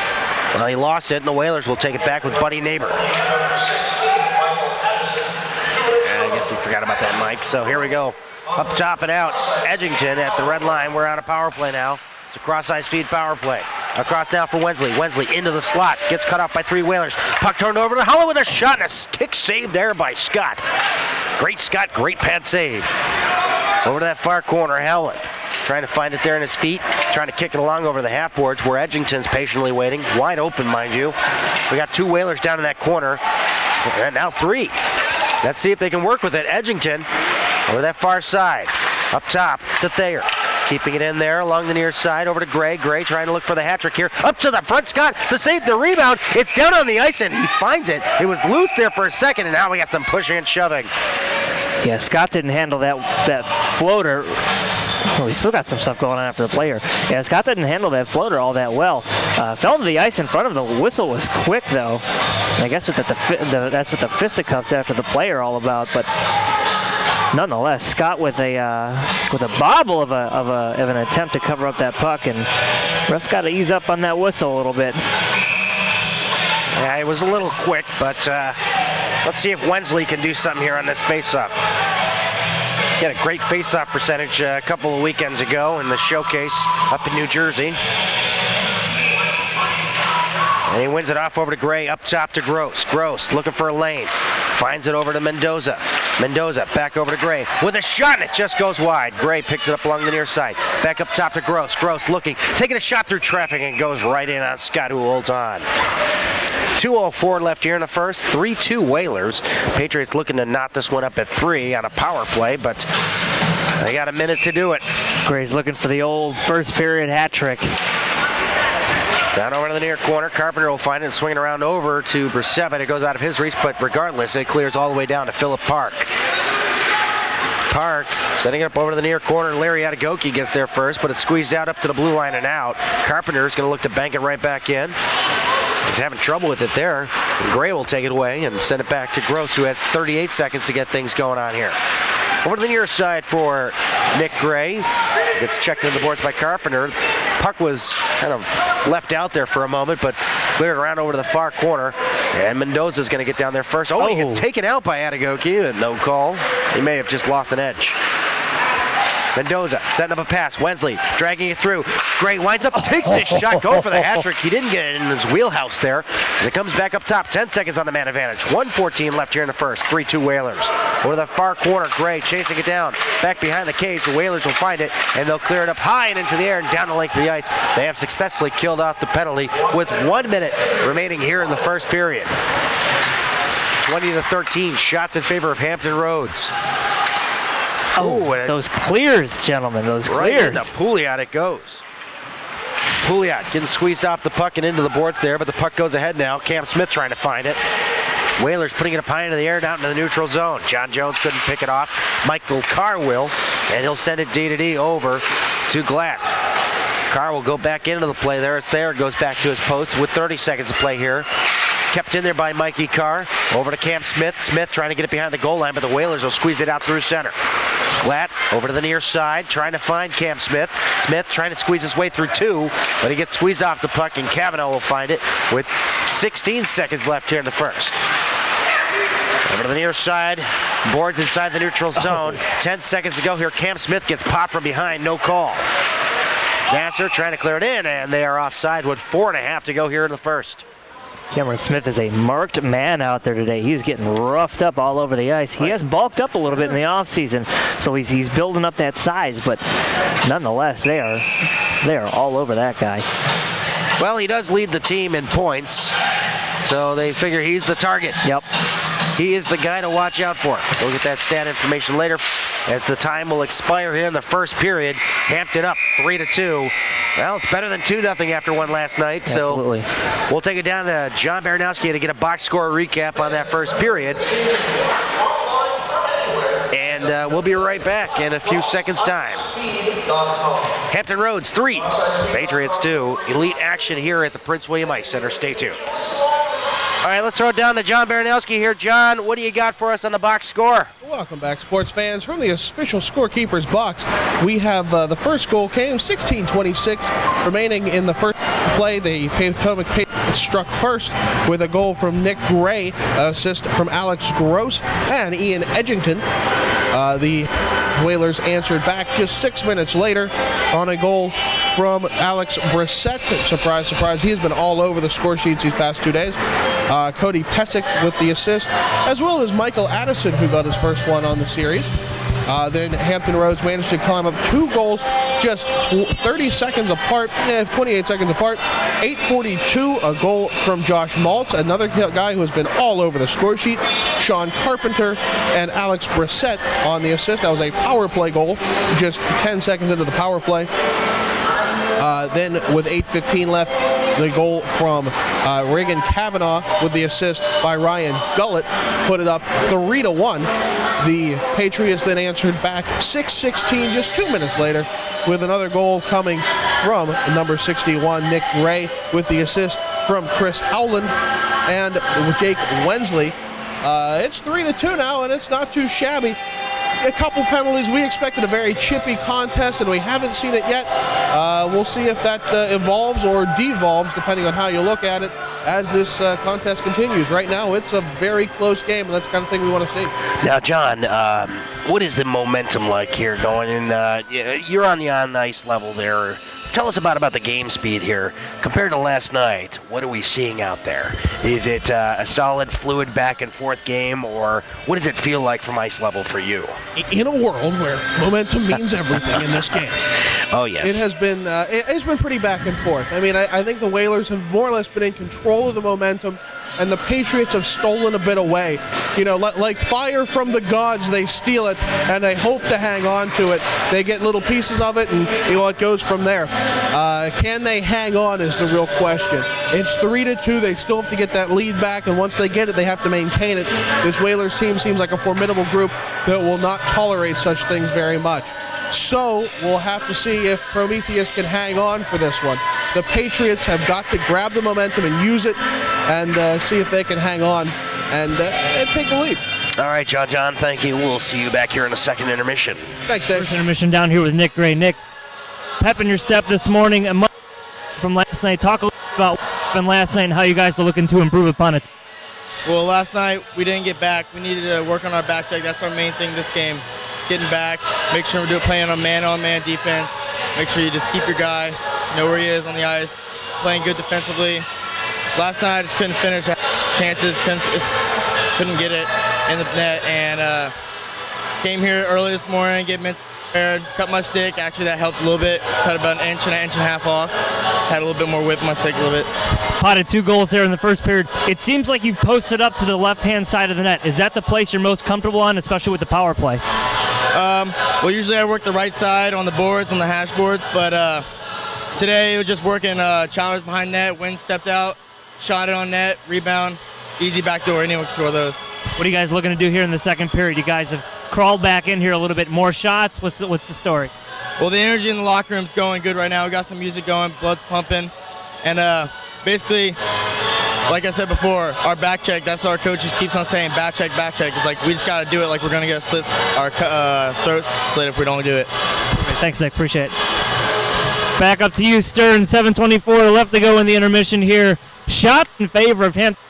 Well, he lost it, and the Whalers will take it back with Buddy Neighbor. I guess we forgot about that, Mike. So here we go. Up top and out. Edgington at the red line. We're on a power play now. It's a cross-ice feed power play. Across now for Wensley. Wensley into the slot. Gets cut off by 3 Whalers. Puck turned over to Hollow with a shot and a kick save there by Scott. Great Scott, great pad save. Over to that far corner, Howland. Trying to find it there in his feet. Trying to kick it along over the half boards where Edgington's patiently waiting. Wide open, mind you. We got 2 Whalers down in that corner. And now 3. Let's see if they can work with it. Edgington over that far side. Up top to Thayer. Keeping it in there along the near side over to Gray. Gray trying to look for the hat trick here. Up to the front, Scott. The save, the rebound. It's down on the ice and he finds it. It was loose there for a second and now we got some pushing and shoving. Yeah, Scott didn't handle that floater. Well, he still got some stuff going on after the player. Yeah, Scott didn't handle that floater all that well. Fell to the ice in front of the whistle was quick though. I guess that's what the fisticuffs after the player are all about. But nonetheless, Scott with a bobble of an attempt to cover up that puck, and ref's got to ease up on that whistle a little bit. Yeah, it was a little quick, but let's see if Wensley can do something here on this faceoff. He had a great faceoff percentage a couple of weekends ago in the showcase up in New Jersey. And he wins it off over to Gray, up top to Gross. Gross looking for a lane. Finds it over to Mendoza. Mendoza back over to Gray with a shot, and it just goes wide. Gray picks it up along the near side. Back up top to Gross. Gross looking, taking a shot through traffic and goes right in on Scott, who holds on. 2:04 left here in the first. 3-2 Whalers. Patriots looking to knot this one up at 3 on a power play, but they got a minute to do it. Gray's looking for the old first period hat trick. Down over to the near corner. Carpenter will find it, swinging around over to Brissett. It goes out of his reach, but regardless, it clears all the way down to Philip Park. Park setting it up over to the near corner. Larry Adegoke gets there first, but it's squeezed out up to the blue line and out. Carpenter's going to look to bank it right back in. He's having trouble with it there. Gray will take it away and send it back to Gross, who has 38 seconds to get things going on here. Over to the near side for Nick Gray. Gets checked into the boards by Carpenter. Puck was kind of left out there for a moment, but cleared around over to the far corner. And Mendoza's going to get down there first. Oh, he gets taken out by Adegoke, and no call. He may have just lost an edge. Mendoza setting up a pass. Wensley dragging it through. Gray winds up, takes this shot, going for the hat trick. He didn't get it in his wheelhouse there as it comes back up top. 10 seconds on the man advantage. 1:14 left here in the first. 3-2 Whalers. Over to the far corner, Gray chasing it down. Back behind the cage, the Whalers will find it, and they'll clear it up high and into the air and down the length of the ice. They have successfully killed off the penalty with 1 minute remaining here in the first period. 20-13, shots in favor of Hampton Roads. Oh, those clears, gentlemen, those clears. Right into Pouliot it goes. Pouliot getting squeezed off the puck and into the boards there, but the puck goes ahead now. Cam Smith trying to find it. Whalers putting it up high into the air down into the neutral zone. John Jones couldn't pick it off. Michael Carr will, and he'll send it D-to-D over to Glatt. Carr will go back into the play there. It's there. Goes back to his post with 30 seconds to play here. Kept in there by Mikey Carr. Over to Cam Smith. Smith trying to get it behind the goal line, but the Whalers will squeeze it out through center. Glatt over to the near side, trying to find Cam Smith. Smith trying to squeeze his way through 2, but he gets squeezed off the puck, and Kavanaugh will find it with 16 seconds left here in the first. Over to the near side, boards inside the neutral zone. 10 seconds to go here. Cam Smith gets popped from behind, no call. Nasser trying to clear it in, and they are offside with 4.5 to go here in the first. Cameron Smith is a marked man out there today. He's getting roughed up all over the ice. He has bulked up a little bit in the offseason, so he's building up that size, but nonetheless, they are all over that guy. Well, he does lead the team in points, so they figure he's the target. Yep. He is the guy to watch out for. We'll get that stat information later as the time will expire here in the first period. Hampton up 3-2. Well, it's better than 2-0 after one last night. Absolutely. So we'll take it down to John Baranowski to get a box score recap on that first period. And we'll be right back in a few seconds' time. Hampton Roads 3, Patriots 2. Elite action here at the Prince William Ice Center. Stay tuned. All right, let's throw it down to John Baranowski here. John, what do you got for us on the box score? Welcome back, sports fans. From the official scorekeeper's box, we have the first goal came 16:26 remaining in the first play. The Potomac Patriots struck first with a goal from Nick Gray, assist from Alex Gross and Ian Edgington. The Whalers answered back just 6 minutes later on a goal from Alex Brissett. Surprise, surprise, he's been all over the score sheets these past 2 days. Cody Pesic with the assist, as well as Michael Addison, who got his first one on the series. Then Hampton Roads managed to climb up 2 goals just 30 seconds apart, 28 seconds apart. 8:42, a goal from Josh Maltz, another guy who has been all over the score sheet. Sean Carpenter and Alex Brissett on the assist. That was a power play goal, just 10 seconds into the power play. Then with 8:15 left, the goal from Reagan Kavanaugh with the assist by Ryan Gullett put it up 3-1. The Patriots then answered back 6:16 just 2 minutes later with another goal coming from number 61, Nick Gray, with the assist from Chris Howland and Jake Wensley. It's 3-2 now, and it's not too shabby. A couple penalties. We expected a very chippy contest, and we haven't seen it yet. We'll see if that evolves or devolves, depending on how you look at it, as this contest continues. Right now, it's a very close game, and that's the kind of thing we want to see. Now, John, what is the momentum like here going in? You're on the on-ice level there. Tell us about the game speed here. Compared to last night, what are we seeing out there? Is it a solid, fluid back-and-forth game, or what does it feel like from ice level for you? In a world where momentum means everything in this game. Oh, yes. It has been it's been pretty back and forth. I mean, I think the Whalers have more or less been in control of the momentum, and the Patriots have stolen a bit away. You know, like fire from the gods, they steal it, and they hope to hang on to it. They get little pieces of it, and it goes from there. Can they hang on is the real question. It's 3-2. They still have to get that lead back, and once they get it, they have to maintain it. This Whalers team seems like a formidable group that will not tolerate such things very much. So we'll have to see if Prometheus can hang on for this one. The Patriots have got to grab the momentum and use it, and see if they can hang on and take the lead. All right, John, thank you. We'll see you back here in a second intermission. Thanks, Dave. First intermission down here with Nick Gray. Nick, pep in your step this morning, a month from last night. Talk a little bit about what happened last night and how you guys are looking to improve upon it. Well, last night we didn't get back. We needed to work on our back check. That's our main thing this game. Getting back, make sure we're playing on man defense. Make sure you just keep your guy, know where he is on the ice, playing good defensively. Last night I just couldn't finish chances, couldn't get it in the net, and came here early this morning, get mentally prepared, cut my stick. Actually, that helped a little bit. Cut about an inch and a half off. Had a little bit more whip in my stick a little bit. Potted 2 goals there in the first period. It seems like you posted up to the left-hand side of the net. Is that the place you're most comfortable on, especially with the power play? Well, usually I work the right side on the boards, on the hash boards, but today it was just working challenge behind net, wind stepped out, shot it on net, rebound, easy backdoor, anyone can score those. What are you guys looking to do here in the second period? You guys have crawled back in here a little bit. More shots? What's the story? Well, the energy in the locker room's going good right now. We got some music going, blood's pumping, and basically like I said before, our back check, that's our coach just keeps on saying back check, back check. It's like we just got to do it like we're going to get our throats slit if we don't do it. Thanks, Nick. Appreciate it. Back up to you, Stearns. 7:24 left to go in the intermission here. Shot in favor of Hampton,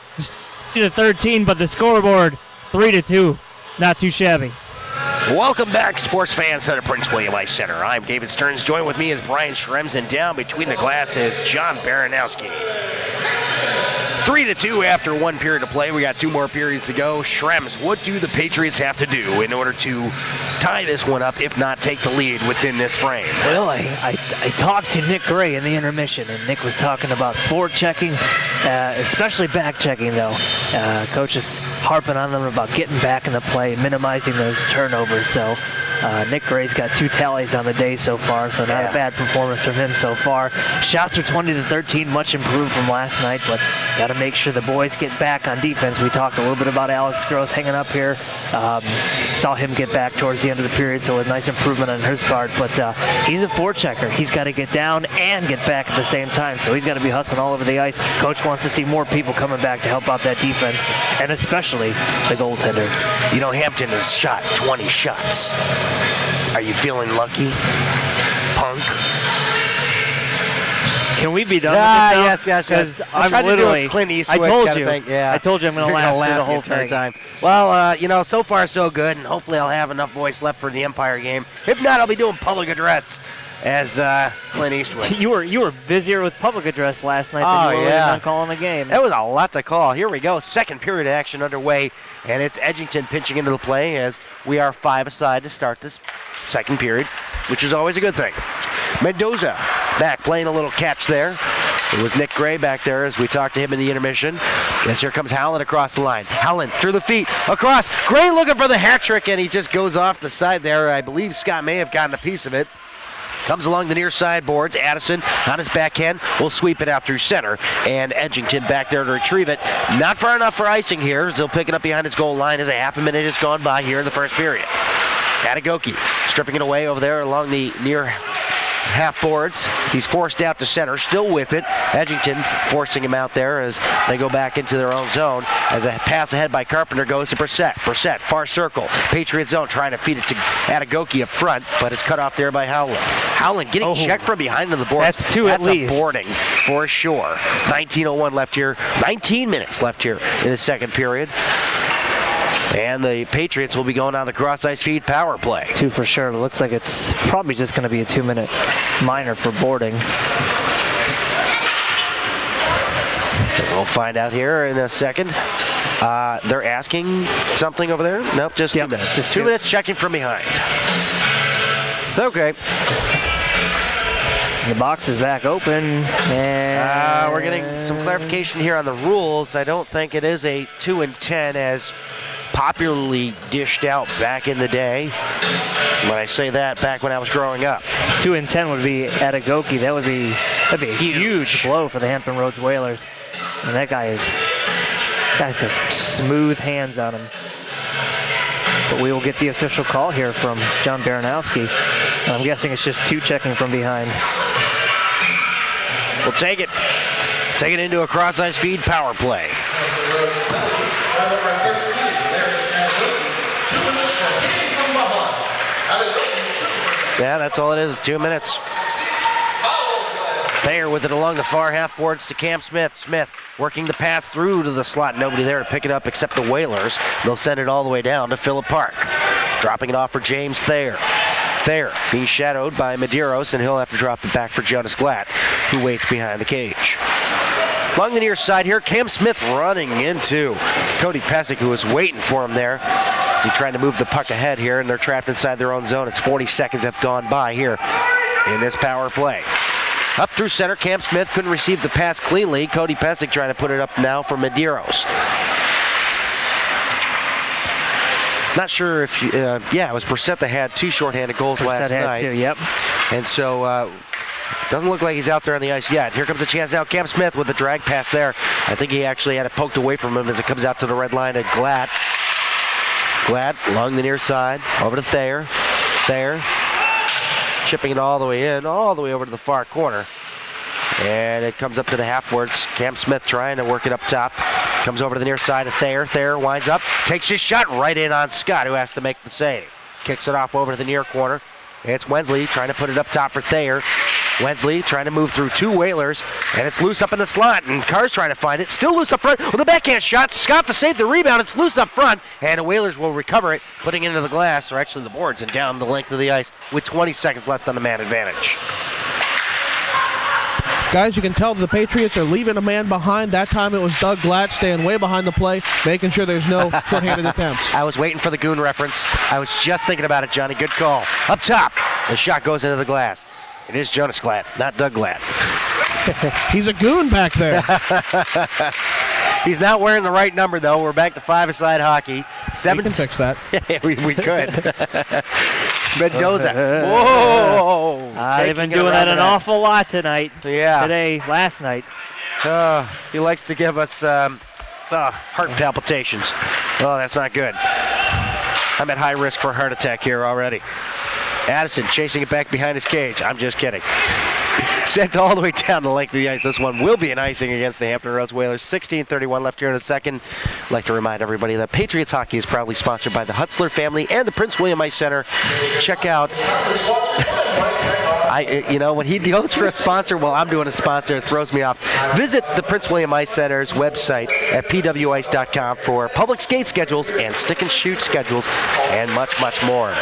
13, but the scoreboard 3-2. Not too shabby. Welcome back, sports fans at the Prince William Ice Center. I'm David Stearns. Joined with me is Brian Schrems, and down between the glass is John Baranowski. 3-2 after one period of play. We got 2 more periods to go. Schrems, what do the Patriots have to do in order to tie this one up, if not take the lead within this frame? Well, I talked to Nick Gray in the intermission, and Nick was talking about forechecking, especially back checking, though. Coach is harping on them about getting back in the play, minimizing those turnovers. So Nick Gray's got 2 tallies on the day so far, so not a bad performance from him so far. Shots are 20-13, much improved from last night, but got to make sure the boys get back on defense. We talked a little bit about Alex Gross hanging up here. Saw him get back towards the end of the period, so a nice improvement on his part. But he's a forechecker. He's got to get down and get back at the same time, so he's got to be hustling all over the ice. Coach wants to see more people coming back to help out that defense, and especially the goaltender. You know, Hampton has shot 20 shots. Are you feeling lucky, punk? Can we be done with this now? Yes. Because I'm I'm literally, Clint Eastwood I told kind you, of thing. Yeah. I told you I'm going to laugh through the whole entire thing. time. Well, you know, so far so good, and hopefully I'll have enough voice left for the Empire game. If not, I'll be doing public address as Clint Eastwood. You were busier with public address last night than you were on calling the game. That was a lot to call. Here we go. Second period action underway, and it's Edgington pinching into the play as we are 5 aside to start this second period, which is always a good thing. Mendoza back playing a little catch there. It was Nick Gray back there as we talked to him in the intermission. Yes, here comes Howland across the line. Howland through the feet, across. Gray looking for the hat trick, and he just goes off the side there. I believe Scott may have gotten a piece of it. Comes along the near side boards. Addison on his backhand will sweep it out through center. And Edgington back there to retrieve it. Not far enough for icing here. He'll pick it up behind his goal line as a half a minute has gone by here in the first period. Atagoki stripping it away over there along the near half boards. He's forced out to center, still with it. Edgington forcing him out there as they go back into their own zone. As a pass ahead by Carpenter goes to Brissett. Brissett, far circle. Patriot zone trying to feed it to Atagoki up front, but it's cut off there by Howland. Howland getting checked from behind on the board. That's 2 at least. That's a boarding for sure. 19:01 left here. 19 minutes left here in the second period. And the Patriots will be going on the cross-ice feed power play. 2 for sure. It looks like it's probably just going to be a 2-minute minor for boarding. We'll find out here in a second. They're asking something over there? Nope, just 2 minutes. Just 2 minutes checking from behind. Okay. The box is back open. And We're getting some clarification here on the rules. I don't think it is a 2 and 10 as popularly dished out back in the day. When I say that, back when I was growing up. 2 and 10 would be Atagoki. That'd be a huge blow for the Hampton Roads Whalers. And that guy got smooth hands on him. But we will get the official call here from John Baranowski. I'm guessing it's just 2 checking from behind. We'll take it. Take it into a cross-ice feed power play. Yeah, that's all it is, 2 minutes. Thayer with it along the far half boards to Cam Smith. Smith working the pass through to the slot. Nobody there to pick it up except the Whalers. They'll send it all the way down to Phillip Park. Dropping it off for James Thayer. Thayer being shadowed by Medeiros, and he'll have to drop it back for Jonas Glatt, who waits behind the cage. Along the near side here, Cam Smith running into Cody Pesic, who was waiting for him there. As he trying to move the puck ahead here, and they're trapped inside their own zone. It's 40 seconds have gone by here in this power play. Up through center, Cam Smith couldn't receive the pass cleanly. Cody Pesic trying to put it up now for Medeiros. Not sure if, it was Brissett that had 2 shorthanded goals last night. 2, yep. And so, doesn't look like he's out there on the ice yet. Here comes a chance now. Cam Smith with the drag pass there. I think he actually had it poked away from him as it comes out to the red line at Glatt. Glatt along the near side, over to Thayer. Thayer chipping it all the way in, all the way over to the far corner. And it comes up to the half boards. Cam Smith trying to work it up top. Comes over to the near side of Thayer. Thayer winds up, takes his shot right in on Scott, who has to make the save. Kicks it off over to the near corner. It's Wensley trying to put it up top for Thayer. Wensley trying to move through two Whalers, and it's loose up in the slot, and Carr's trying to find it. Still loose up front with a backhand shot. Scott to save the rebound. It's loose up front, and the Whalers will recover it, putting it into the glass, or actually the boards, and down the length of the ice with 20 seconds left on the man advantage. Guys, you can tell the Patriots are leaving a man behind. That time it was Doug Glatt staying way behind the play, making sure there's no shorthanded attempts. I was waiting for the goon reference. I was just thinking about it, Johnny. Good call. Up top, the shot goes into the glass. It is Jonas Glatt, not Doug Glatt. He's a goon back there. He's not wearing the right number, though. We're back to five-a-side hockey. We can fix that. we could. Mendoza. Whoa! They've been doing that an awful lot tonight. Yeah. Today, last night. He likes to give us heart palpitations. Oh, that's not good. I'm at high risk for a heart attack here already. Addison chasing it back behind his cage. I'm just kidding. Sent all the way down the length of the ice. This one will be an icing against the Hampton Roads Whalers. 16:31 left here in a second. I'd like to remind everybody that Patriots hockey is proudly sponsored by the Hutzler family and the Prince William Ice Center. Check out. When he goes for a sponsor while I'm doing a sponsor, it throws me off. Visit the Prince William Ice Center's website at pwice.com for public skate schedules and stick and shoot schedules and much, much more.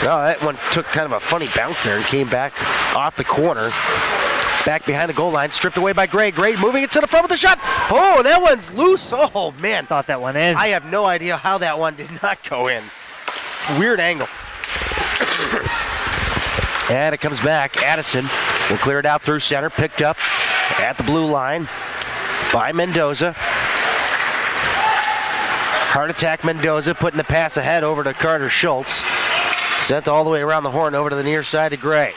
Oh, that one took kind of a funny bounce there and came back off the corner. Back behind the goal line, stripped away by Gray. Gray moving it to the front with the shot. Oh, that one's loose. Oh, man. Thought that one in. I have no idea how that one did not go in. Weird angle. And it comes back. Addison will clear it out through center. Picked up at the blue line by Mendoza. Heart attack Mendoza putting the pass ahead over to Carter Schultz. Sent all the way around the horn over to the near side to Gray.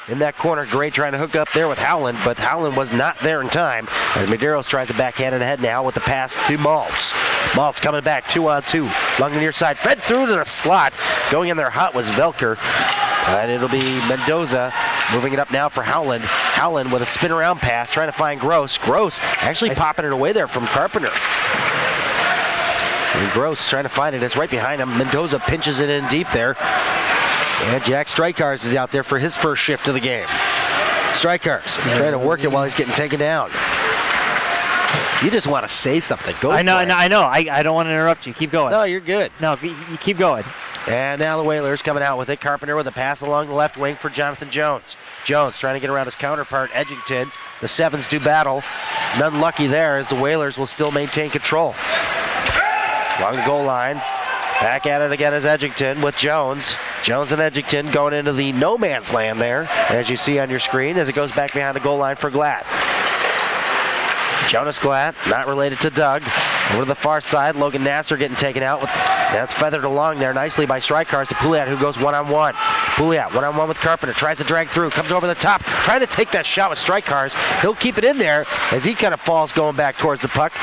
In that corner, Gray trying to hook up there with Howland, but Howland was not there in time as Medeiros tries to backhand it ahead now with the pass to Maltz. Maltz coming back 2-on-2 along the near side, fed through to the slot. Going in there hot was Velker, and it'll be Mendoza moving it up now for Howland. Howland with a spin around pass trying to find Gross. Gross actually popping it away there from Carpenter. And Gross trying to find it. It's right behind him. Mendoza pinches it in deep there. And Jack Strykars is out there for his first shift of the game. Strykars trying to work it while he's getting taken down. You just want to say something. Go. I know. I don't want to interrupt you. Keep going. No, you're good. No, you keep going. And now the Whalers coming out with it. Carpenter with a pass along the left wing for Jonathan Jones. Jones trying to get around his counterpart, Edgington. The Sevens do battle. None lucky there as the Whalers will still maintain control. Along the goal line. Back at it again is Edgington with Jones. Jones and Edgington going into the no man's land there, as you see on your screen, as it goes back behind the goal line for Glatt. Jonas Glatt, not related to Doug. Over to the far side, Logan Nasser getting taken out. That's feathered along there nicely by Strykars to Pouliot, who goes one-on-one. Pouliot, one-on-one with Carpenter, tries to drag through, comes over the top, trying to take that shot with Strykars. He'll keep it in there as he kind of falls going back towards the puck.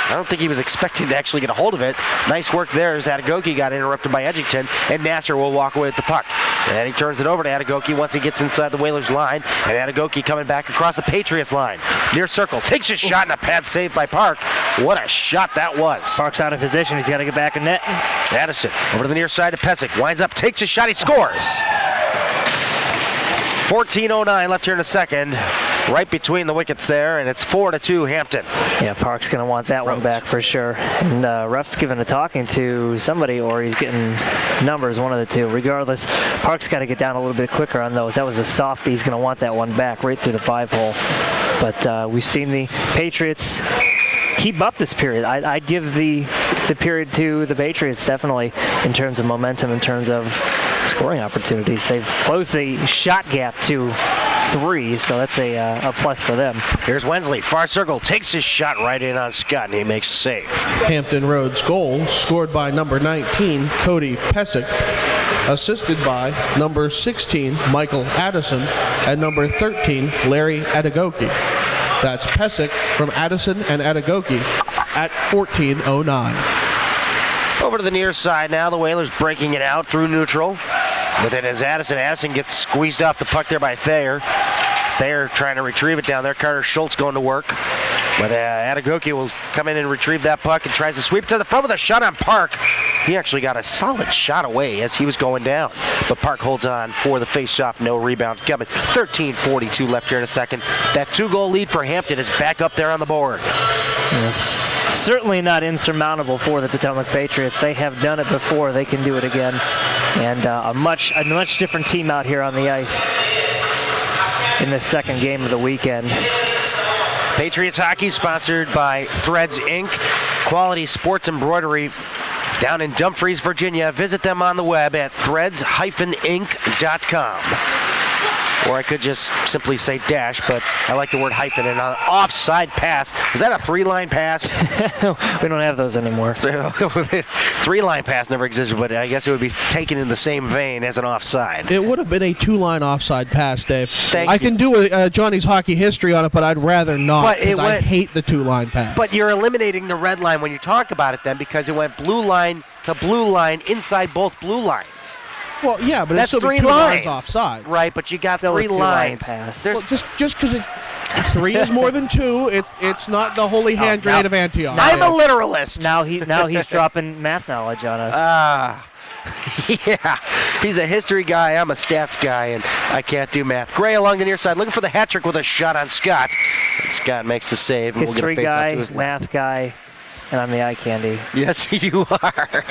I don't think he was expecting to actually get a hold of it. Nice work there as Adegoke got interrupted by Edgington, and Nasser will walk away with the puck. And he turns it over to Adegoke once he gets inside the Whalers line, and Adegoke coming back across the Patriots line. Near circle, takes his shot, and a pad save by Park. What a shot that was. Park's out of position. He's got to get back in net. Addison over to the near side to Pesic. Winds up, takes his shot, he scores. 14:09 left here in a second. Right between the wickets there, and it's 4-2 Hampton. Yeah, Park's going to want that one back for sure. And ref's giving a talking to somebody, or he's getting numbers, one of the two. Regardless, Park's got to get down a little bit quicker on those. That was a softie. He's going to want that one back right through the 5-hole. But we've seen the Patriots keep up this period. I'd give the period to the Patriots, definitely, in terms of momentum, in terms of scoring opportunities. They've closed the shot gap to 3, so that's a plus for them. Here's Wensley, far circle, takes his shot right in on Scott, and he makes a save. Hampton Roads goal scored by number 19, Cody Pesic, assisted by number 16, Michael Addison, and number 13, Larry Adegoke. That's Pesic from Addison and Adegoke at 14:09. Over to the near side now, the Whalers breaking it out through neutral. But then as Addison gets squeezed off the puck there by Thayer. Thayer trying to retrieve it down there. Carter Schultz going to work. But Adegoke will come in and retrieve that puck and tries to sweep it to the front with a shot on Park. He actually got a solid shot away as he was going down. But Park holds on for the face-off. No rebound coming. 13:42 left here in a second. That 2-goal lead for Hampton is back up there on the board. Yes. Certainly not insurmountable for the Potomac Patriots. They have done it before. They can do it again. And a much different team out here on the ice in the second game of the weekend. Patriots hockey sponsored by Threads Inc. Quality sports embroidery down in Dumfries, Virginia. Visit them on the web at threads-inc.com. Or I could just simply say dash, but I like the word hyphen. And an offside pass. Was that a 3-line pass? We don't have those anymore. 3-line pass never existed, but I guess it would be taken in the same vein as an offside. It would have been a 2-line offside pass, Dave. Thank I you. can do Johnny's hockey history on it, but I'd rather not But it because I went- hate the 2-line pass. But you're eliminating the red line when you talk about it then, because it went blue line to blue line inside both blue lines. well, yeah, but That's it's still 3 2 lines. lines offside. Right, but you got Still a 3 2-line lines. pass. There's Well, just because 3 is more than 2, it's not the holy hand now- grenade of Antioch. I'm a literalist. Now he's dropping math knowledge on us. Yeah, he's a history guy. I'm a stats guy, and I can't do math. Gray along the near side, looking for the hat trick with a shot on Scott. And Scott makes the save, and History we'll get a face guy, to his left. math guy, and I'm the eye candy. Yes, you are.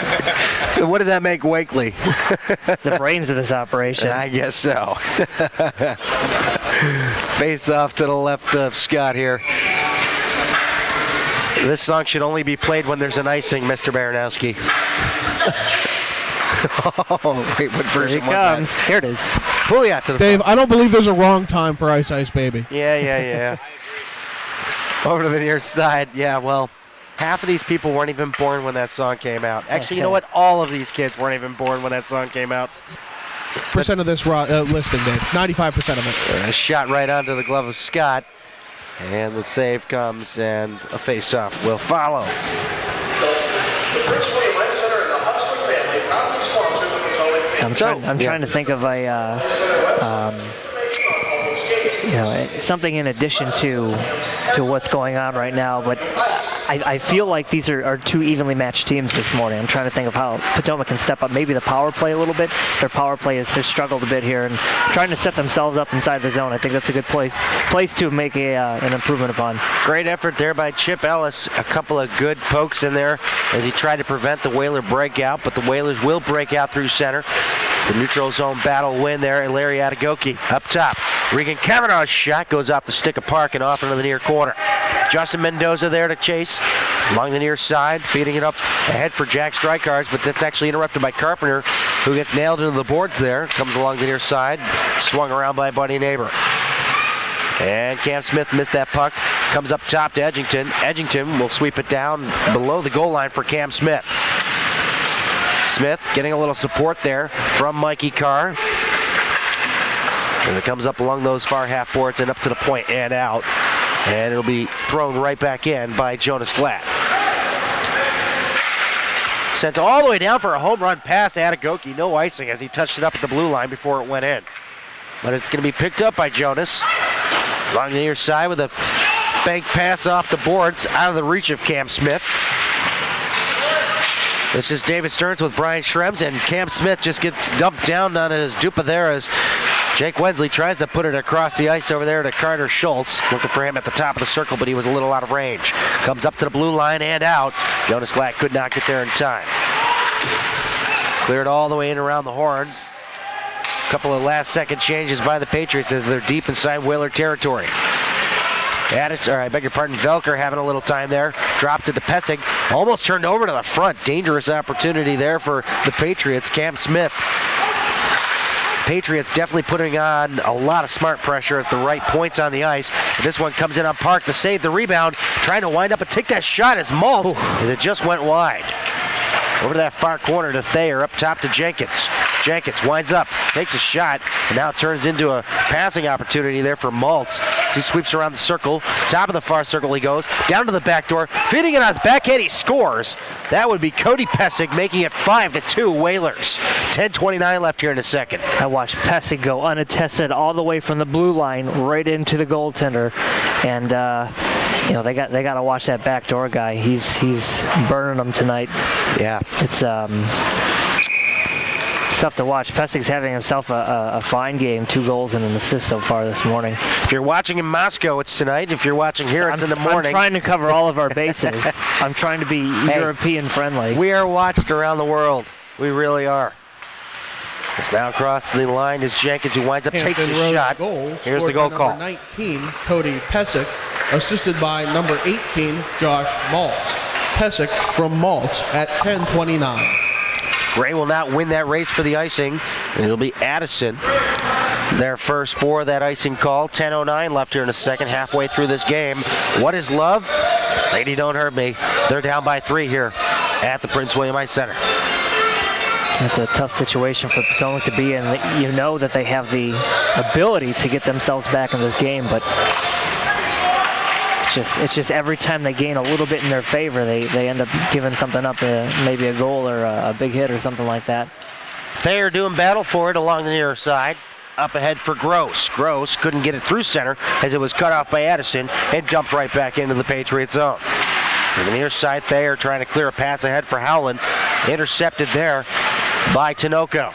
What does that make Wakely? The brains of this operation. I guess so. Face off to the left of Scott here. This song should only be played when there's an icing, Mr. Baranowski. Oh, wait, what Here version it was that? comes. Here it is. Pouliot to the Dave, I don't believe there's a wrong time for Ice Ice Baby. Yeah. Over to the near side. Yeah, well, half of these people weren't even born when that song came out. Actually, you know what? All of these kids weren't even born when that song came out. Percent of this listing, Dave. 95% of it. A shot right onto the glove of Scott. And the save comes, and a face-off will follow. The Prince William Ice Center and the Huxley family proudly sponsor the Potomac Patriots. I'm trying to think of something in addition to what's going on right now, but I feel like these are 2 evenly matched teams this morning. I'm trying to think of how Potomac can step up maybe the power play a little bit. Their power play has struggled a bit here, and trying to set themselves up inside the zone. I think that's a good place to make an improvement upon. Great effort there by Chip Ellis. A couple of good pokes in there as he tried to prevent the Whaler breakout, but the Whalers will break out through center. The neutral zone battle win there, and Larry Adegoke up top. Regan Kavanaugh's shot goes off the stick of Park and off into the near corner. Justin Mendoza there to chase along the near side, feeding it up ahead for Jack Strykards, but that's actually interrupted by Carpenter, who gets nailed into the boards there. Comes along the near side, swung around by Buddy Neighbor. And Cam Smith missed that puck. Comes up top to Edgington. Edgington will sweep it down below the goal line for Cam Smith. Smith getting a little support there from Mikey Carr. And it comes up along those far half boards and up to the point and out. And it'll be thrown right back in by Jonas Glatt. Sent all the way down for a home run pass to Adegoke. No icing as he touched it up at the blue line before it went in. But it's going to be picked up by Jonas. Along the near side with a bank pass off the boards out of the reach of Cam Smith. This is David Stearns with Brian Schrems, and Cam Smith just gets dumped down on his dupa there as Jake Wensley tries to put it across the ice over there to Carter Schultz. Looking for him at the top of the circle, but he was a little out of range. Comes up to the blue line and out. Jonas Glatt could not get there in time. Cleared all the way in around the horn. A couple of last second changes by the Patriots as they're deep inside Whaler territory. Velker having a little time there. Drops it to Pessig. Almost turned over to the front. Dangerous opportunity there for the Patriots. Cam Smith. Patriots definitely putting on a lot of smart pressure at the right points on the ice. But this one comes in on Park to save the rebound. Trying to wind up and take that shot as Malt. As it just went wide. Over to that far corner to Thayer. Up top to Jenkins. Jenkins winds up, takes a shot, and now turns into a passing opportunity there for Maltz. He sweeps around the circle. Top of the far circle he goes. Down to the back door. Feeding it on his backhand. He scores. That would be Cody Pesic making it 5-2 Whalers. 10:29 left here in the second. I watched Pesic go unattested all the way from the blue line right into the goaltender. And, they got to watch that backdoor guy. He's burning them tonight. Yeah. It's tough to watch. Pesic's having himself a fine game, 2 goals and an assist so far this morning. If you're watching in Moscow, it's tonight. If you're watching here, it's in the morning. I'm trying to cover all of our bases. I'm trying to be European friendly. We are watched around the world. We really are. It's now across the line is Jenkins, who winds up takes Hampton his Road's shot. Goal, Here's the scored goal by call. Number 19, Cody Pesic, assisted by number 18, Josh Maltz. Pesic from Maltz at 10:29. Gray will not win that race for the icing, and it'll be Addison. Their first for that icing call. 10:09 left here in the second, halfway through this game. What is love? Lady, don't hurt me. They're down by 3 here at the Prince William Ice Center. It's a tough situation for Potomac to be in. You know that they have the ability to get themselves back in this game, but it's just every time they gain a little bit in their favor, they end up giving something up, maybe a goal or a big hit or something like that. They are doing battle for it along the near side. Up ahead for Gross. Gross couldn't get it through center as it was cut off by Addison and dumped right back into the Patriots zone. On the near side, they are trying to clear a pass ahead for Howland. Intercepted there by Tinoco.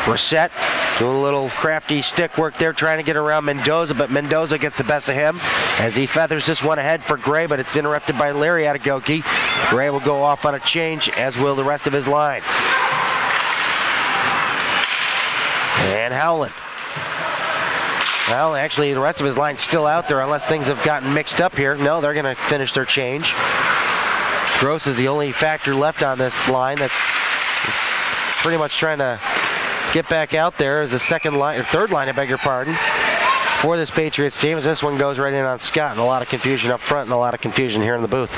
Brissett doing a little crafty stick work there, trying to get around Mendoza, but Mendoza gets the best of him as he feathers this one ahead for Gray, but it's interrupted by Larry Atagoki. Gray will go off on a change, as will the rest of his line. And Howland. Well, actually, the rest of his line's still out there unless things have gotten mixed up here. No, they're going to finish their change. Gross is the only factor left on this line that's pretty much trying to get back out there as the second line, or third line, I beg your pardon, for this Patriots team, as this one goes right in on Scott, and a lot of confusion up front and a lot of confusion here in the booth.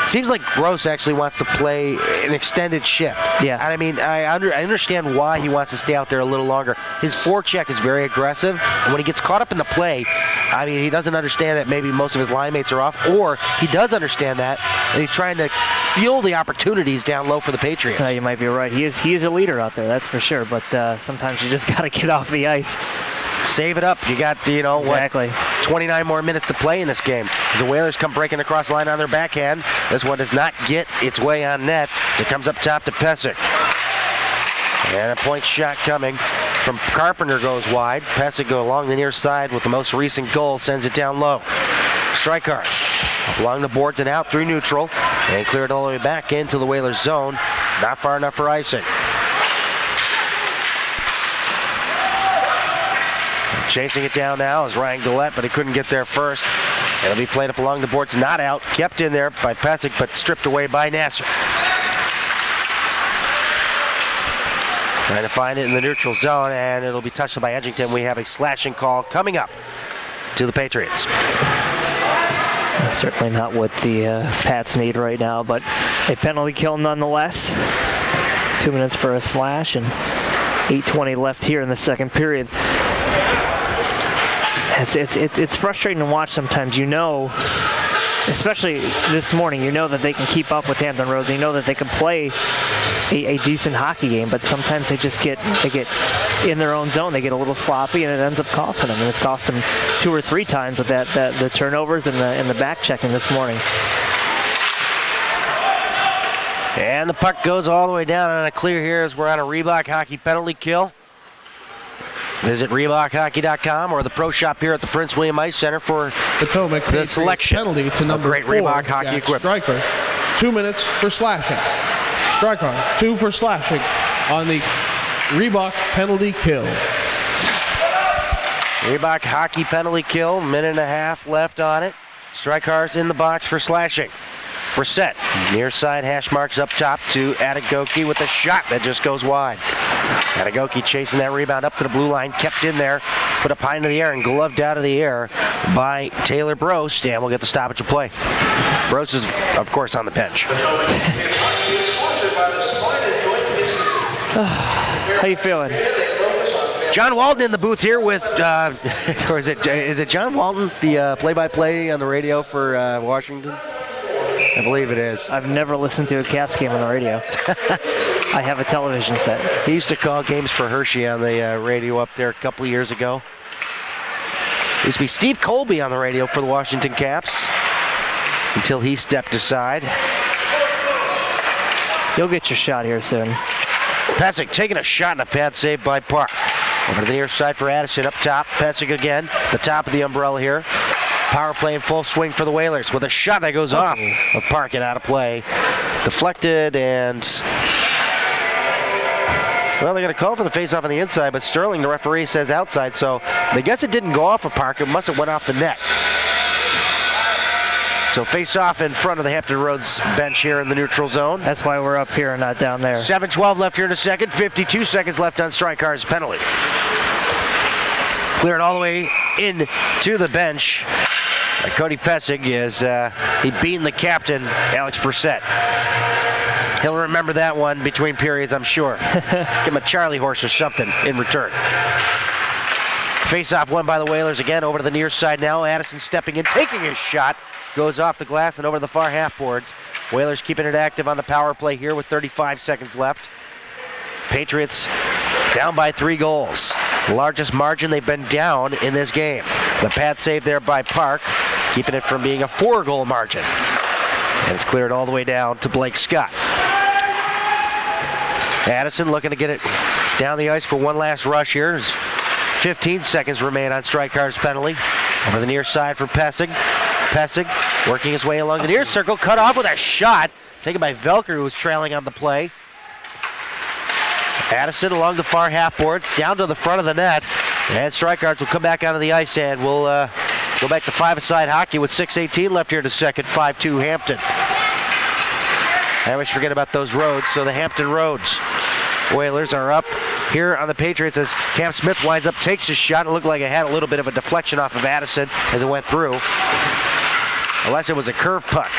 Seems like Gross actually wants to play an extended shift. Yeah. And I mean, I understand why he wants to stay out there a little longer. His forecheck is very aggressive, and when he gets caught up in the play, I mean, he doesn't understand that maybe most of his line mates are off, or he does understand that, and he's trying to fuel the opportunities down low for the Patriots. You might be right. He is a leader out there, that's for sure, but sometimes you just got to get off the ice. Save it up. You got, Exactly. 29 more minutes to play in this game. As the Whalers come breaking across the line on their backhand. This one does not get its way on net, so it comes up top to Pesic. And a point shot coming from Carpenter goes wide. Pesic go along the near side with the most recent goal, sends it down low. Striker along the boards and out through neutral, and cleared all the way back into the Whalers zone. Not far enough for icing. Chasing it down now is Ryan Gillette, but he couldn't get there first. It'll be played up along the boards, not out. Kept in there by Pesic, but stripped away by Nasser. Trying to find it in the neutral zone, and it'll be touched by Edgington. We have a slashing call coming up to the Patriots. Certainly not what the Pats need right now, but a penalty kill nonetheless. 2 minutes for a slash and 8:20 left here in the second period. It's frustrating to watch sometimes. Especially this morning, that they can keep up with Hampton Roads. They know that they can play a decent hockey game, but sometimes they get in their own zone. They get a little sloppy, and it ends up costing them. And it's cost them 2 or 3 times with the turnovers and the back checking this morning. And the puck goes all the way down on a clear here as we're on a Reebok hockey penalty kill. Visit ReebokHockey.com or the pro shop here at the Prince William Ice Center for Potomac the Patriots selection penalty to number great 4, Reebok hockey Jack equipment. Stryker. 2 minutes for slashing. Stryker, 2 for slashing on the Reebok penalty kill. Reebok hockey penalty kill, minute and a half left on it. Strykar's in the box for slashing. Brissett, near side hash marks up top to Atagoki with a shot that just goes wide. Atagoki chasing that rebound up to the blue line, kept in there, put up high into the air and gloved out of the air by Taylor Brost, and we'll get the stoppage of play. Brost is, of course, on the bench. How you feeling? John Walton in the booth here with, or is it John Walton, the play-by-play on the radio for Washington? I believe it is. I've never listened to a Caps game on the radio. I have a television set. He used to call games for Hershey on the radio up there a couple of years ago. Used to be Steve Colby on the radio for the Washington Caps until he stepped aside. You'll get your shot here soon. Pesic taking a shot and a pad save by Park. Over to the near side for Addison up top. Pesic again, the top of the umbrella here. Power play in full swing for the Whalers with a shot that goes off of Park and out of play. Deflected and, well, they're going to call for the face-off on the inside, but Sterling, the referee, says outside, so I guess it didn't go off of Park. It must have went off the net. So face-off in front of the Hampton Roads bench here in the neutral zone. That's why we're up here and not down there. 7:12 left here in the second. 52 seconds left on Strykar's penalty. Cleared all the way in to the bench. Cody Pesic is he beating the captain, Alex Brissett. He'll remember that one between periods, I'm sure. Give him a Charlie horse or something in return. Face-off won by the Whalers again over to the near side now. Addison stepping in, taking his shot. Goes off the glass and over the far half boards. Whalers keeping it active on the power play here with 35 seconds left. Patriots down by 3 goals. Largest margin they've been down in this game. The pad save there by Park, keeping it from being a 4-goal margin. And it's cleared all the way down to Blake Scott. Addison looking to get it down the ice for one last rush here. There's 15 seconds remain on Strykar's penalty. Over the near side for Pesic. Pesic working his way along the near circle, cut off with a shot taken by Velker, who was trailing on the play. Addison along the far half boards, down to the front of the net, and Strykards will come back onto the ice, and we'll go back to 5-a-side hockey with 6:18 left here in the second. 5-2 Hampton. I always forget about those roads, so the Hampton Roads Whalers are up here on the Patriots as Cam Smith winds up, takes his shot. It looked like it had a little bit of a deflection off of Addison as it went through. Unless it was a curve puck.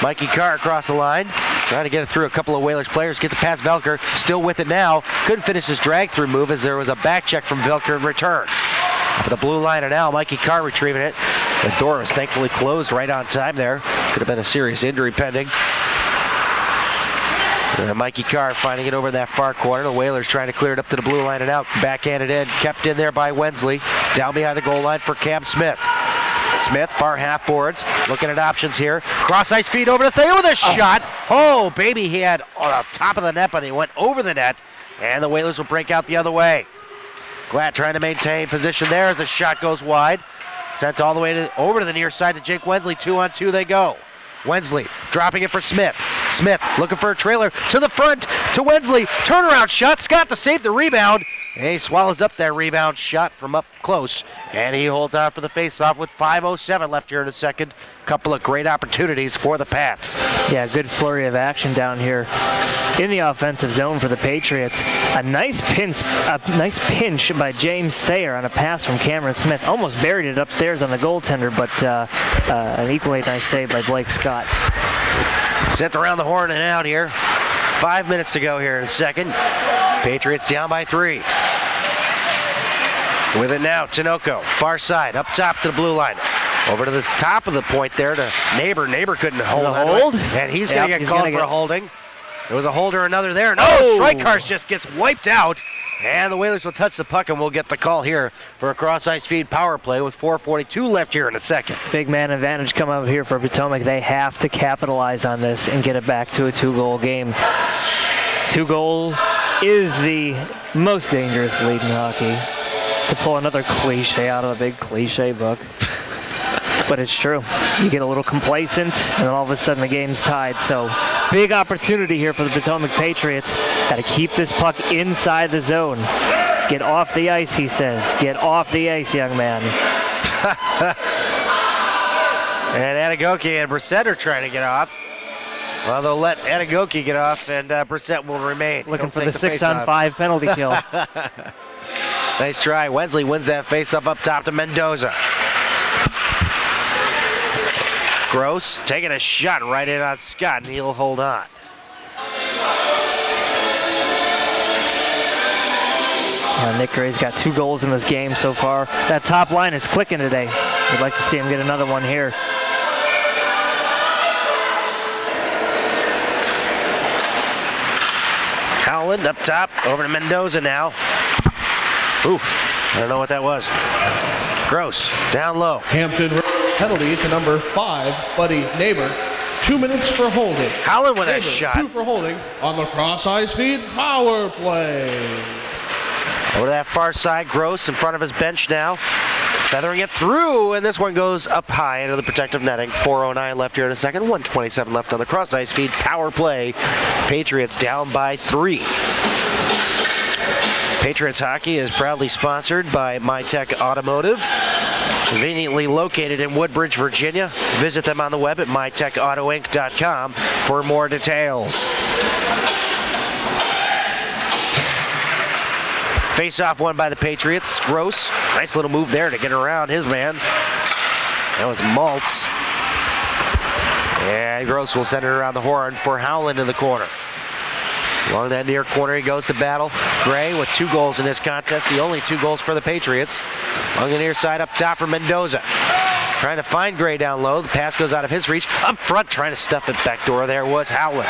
Mikey Carr across the line, trying to get it through a couple of Whalers players. Gets it past Velker, still with it now. Couldn't finish his drag-through move as there was a back check from Velker in return. Up at the blue line and now, Mikey Carr retrieving it. The door was thankfully closed right on time there. Could have been a serious injury pending. And Mikey Carr finding it over that far corner. The Whalers trying to clear it up to the blue line and out. Backhanded in, kept in there by Wensley. Down behind the goal line for Cam Smith. Smith, far half boards, looking at options here. Cross ice feed over to Thayer with a shot. Oh, baby, he had on the top of the net, but he went over the net, and the Whalers will break out the other way. Glad trying to maintain position there as the shot goes wide. Sent all the way over to the near side to Jake Wensley. 2-on-2 they go. Wensley dropping it for Smith. Smith looking for a trailer to the front to Wensley. Turnaround shot. Scott to save the rebound. And he swallows up that rebound shot from up close. And he holds out for the faceoff with 5:07 left here in the second. Couple of great opportunities for the Pats. Yeah, good flurry of action down here in the offensive zone for the Patriots. A nice pinch by James Thayer on a pass from Cameron Smith. Almost buried it upstairs on the goaltender, but an equally nice save by Blake Scott. Sent around the horn and out here. 5 minutes to go here in the second. Patriots down by 3. With it now, Tinoco, far side, up top to the blue line. Over to the top of the point there to Neighbor. Neighbor couldn't hold it. And he's going to get called for a holding. There was a hold or another there. No, Strykar's just gets wiped out. And the Whalers will touch the puck, and we'll get the call here for a cross-ice feed power play with 4:42 left here in the second. Big man advantage coming up here for Potomac. They have to capitalize on this and get it back to a 2-goal game. 2-goal is the most dangerous lead in hockey. To pull another cliche out of a big cliche book. But it's true. You get a little complacent, and then all of a sudden the game's tied. So big opportunity here for the Potomac Patriots. Got to keep this puck inside the zone. Get off the ice, he says. Get off the ice, young man. And Anagoki and Brissett are trying to get off. Well, they'll let Anagoki get off, and Brissett will remain. Looking for the 6-on-5 penalty kill. Nice try. Wensley wins that faceoff up top to Mendoza. Gross taking a shot right in on Scott, and he'll hold on. Nick Gray's got 2 goals in this game so far. That top line is clicking today. We'd like to see him get another one here. Howland up top, over to Mendoza now. Ooh, I don't know what that was. Gross, down low. Hampton penalty to number 5, Buddy Neighbor. 2 minutes for holding. Howland with that Neighbor, shot. 2 for holding on the cross-ice feed power play. Over to that far side, Gross in front of his bench now. Feathering it through, and this one goes up high into the protective netting. 4:09 left here in a second, 1:27 left on the cross-ice feed power play. Patriots down by 3. Patriots hockey is proudly sponsored by MyTech Automotive. Conveniently located in Woodbridge, Virginia. Visit them on the web at mytechautoinc.com for more details. Face-off won by the Patriots. Gross, nice little move there to get around his man. That was Maltz. And Gross will send it around the horn for Howland in the corner. Along that near corner he goes to battle. Gray with 2 goals in this contest, the only 2 goals for the Patriots. Along the near side up top for Mendoza. Trying to find Gray down low. The pass goes out of his reach. Up front trying to stuff it back door. There was Howland.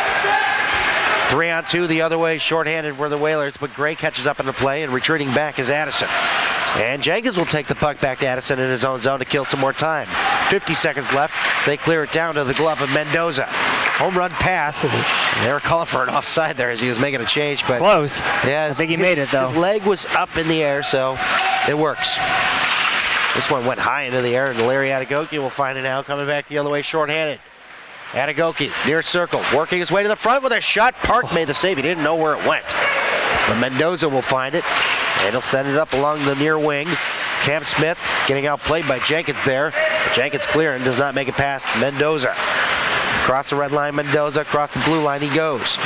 3-on-2 the other way, shorthanded for the Whalers, but Gray catches up in the play, and retreating back is Addison. And Jenkins will take the puck back to Addison in his own zone to kill some more time. 50 seconds left as they clear it down to the glove of Mendoza. Home run pass. They were calling for an offside there as he was making a change, but Close. yeah, I think he made it though. His leg was up in the air, so it works. This one went high into the air, and Larry Adegoki will find it now, coming back the other way shorthanded. Adegoki, near circle, working his way to the front with a shot. Park made the save. He didn't know where it went. But Mendoza will find it, and he'll send it up along the near wing. Cam Smith getting outplayed by Jenkins there. Jenkins clearing, does not make it past Mendoza. Across the red line, Mendoza, across the blue line he goes.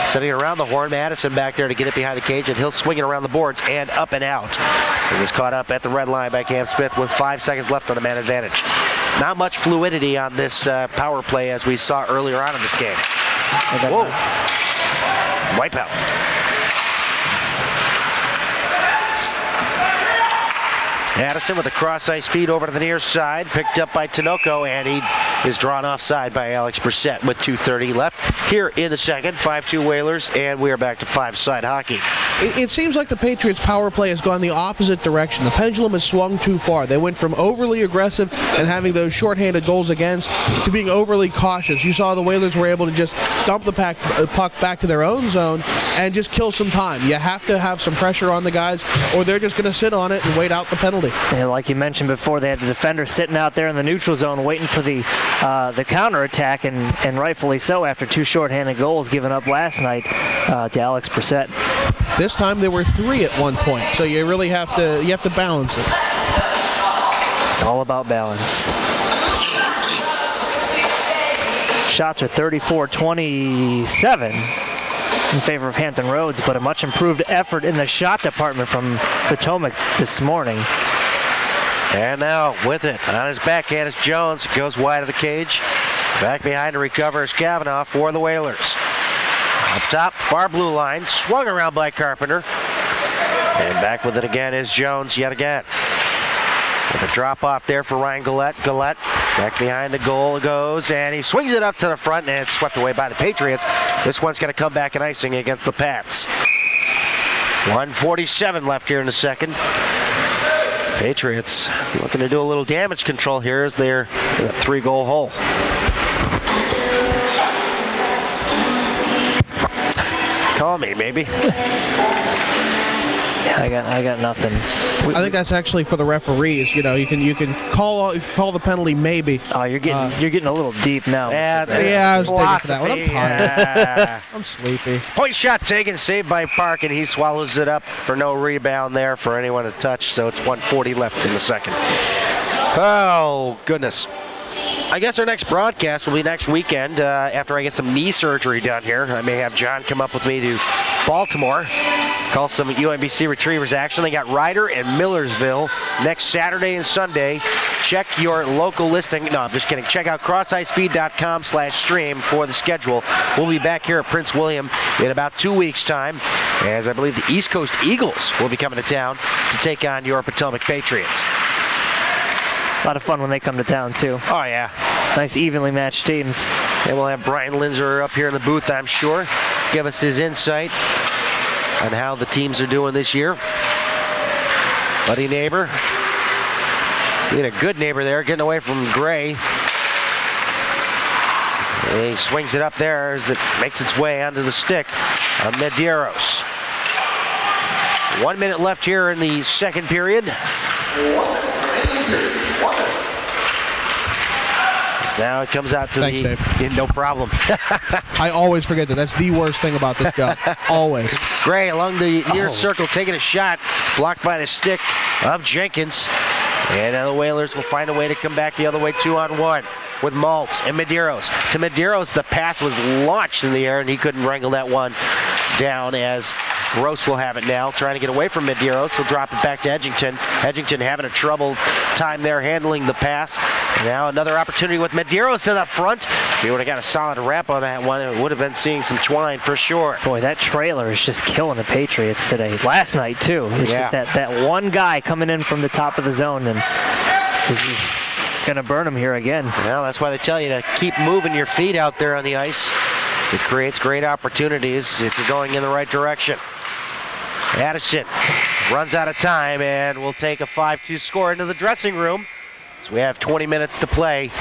Sending it around the horn, Madison back there to get it behind the cage, and he'll swing it around the boards and up and out. It is caught up at the red line by Cam Smith with 5 seconds left on the man advantage. Not much fluidity on this power play as we saw earlier on in this game. Whoa. Wipeout. Addison with a cross-ice feed over to the near side, picked up by Tinoco, and he is drawn offside by Alex Brissett with 2:30 left here in the second. 5-2 Whalers, and we are back to 5-side hockey. It seems like the Patriots' power play has gone the opposite direction. The pendulum has swung too far. They went from overly aggressive and having those shorthanded goals against to being overly cautious. You saw the Whalers were able to just dump the puck back to their own zone and just kill some time. You have to have some pressure on the guys, or they're just going to sit on it and wait out the penalty. And like you mentioned before, they had the defender sitting out there in the neutral zone waiting for the counterattack, and rightfully so after 2 shorthanded goals given up last night to Alex Brissett. This time there were 3 at one point, so you really have to balance it. It's all about balance. Shots are 34-27 in favor of Hampton Roads, but a much improved effort in the shot department from Potomac this morning. And now with it on his backhand is Jones. Goes wide of the cage. Back behind to recover is Kavanaugh for the Whalers. Up top, far blue line, swung around by Carpenter. And back with it again is Jones yet again. With a drop off there for Ryan Gillette. Gillette back behind the goal goes, and he swings it up to the front, and it's swept away by the Patriots. This one's going to come back in icing against the Pats. 1:47 left here in the second. Patriots looking to do a little damage control here as they're in a 3-goal hole. Call me, maybe. I got nothing. I think that's actually for the referees. You know, you can call the penalty maybe. Oh, you're getting a little deep now. Yeah, I was thinking for that one. I'm tired. Yeah. I'm sleepy. Point shot taken, saved by Park, and he swallows it up for no rebound there for anyone to touch. So it's 1:40 left in the second. Oh, goodness. I guess our next broadcast will be next weekend after I get some knee surgery done here. I may have John come up with me to Baltimore, call some UMBC Retrievers action. They got Ryder and Millersville next Saturday and Sunday. Check your local listing. No, I'm just kidding. Check out crossicefeed.com/stream for the schedule. We'll be back here at Prince William in about 2 weeks' time. as I believe the East Coast Eagles will be coming to town to take on your Potomac Patriots. A lot of fun when they come to town, too. Oh, yeah. Nice evenly matched teams. And we'll have Brian Linzer up here in the booth, I'm sure, give us his insight on how the teams are doing this year. Buddy neighbor. Being a good neighbor there, getting away from Gray. And he swings it up there as it makes its way onto the stick of Medeiros. 1 minute left here in the second period. Now it comes out to Thanks, the... Dave. No problem. I always forget that. That's the worst thing about this job. Always. Gray along the near circle, taking a shot, blocked by the stick of Jenkins. And now the Whalers will find a way to come back the other way, 2-on-1 with Maltz and Medeiros. To Medeiros, the pass was launched in the air, and he couldn't wrangle that one down as Gross will have it now, trying to get away from Medeiros. He'll drop it back to Edgington. Edgington having a trouble time there handling the pass. Now another opportunity with Medeiros to the front. If he would have got a solid wrap on that one, it would have been seeing some twine for sure. Boy, that trailer is just killing the Patriots today. Last night, too. It's just that one guy coming in from the top of the zone, and this is going to burn him here again. Well, that's why they tell you to keep moving your feet out there on the ice. It creates great opportunities if you're going in the right direction. Addison runs out of time and will take a 5-2 score into the dressing room. So we have 20 minutes to play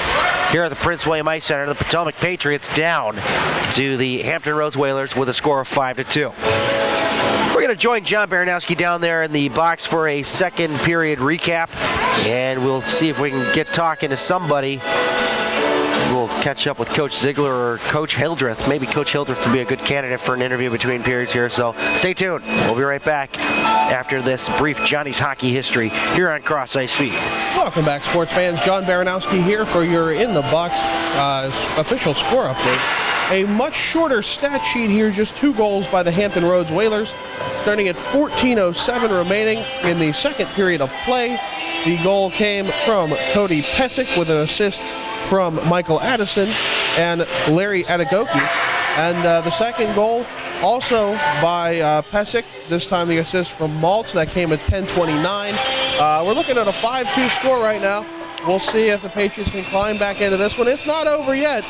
here at the Prince William Ice Center. The Potomac Patriots down to the Hampton Roads Whalers with a score of 5-2. We're going to join John Baranowski down there in the box for a second period recap, and we'll see if we can get talking to somebody. We'll catch up with Coach Ziegler or Coach Hildreth. Maybe Coach Hildreth would be a good candidate for an interview between periods here, so stay tuned. We'll be right back after this brief Johnny's hockey history here on Cross Ice Feed. Welcome back, sports fans. John Baranowski here for your In the Box official score update. A much shorter stat sheet here, just 2 goals by the Hampton Roads Whalers. Starting at 14:07 remaining in the second period of play. The goal came from Cody Pesic with an assist from Michael Addison and Larry Adegoki. And the second goal also by Pesic, this time the assist from Maltz. That came at 10:29. We're looking at a 5-2 score right now. We'll see if the Patriots can climb back into this one. It's not over yet.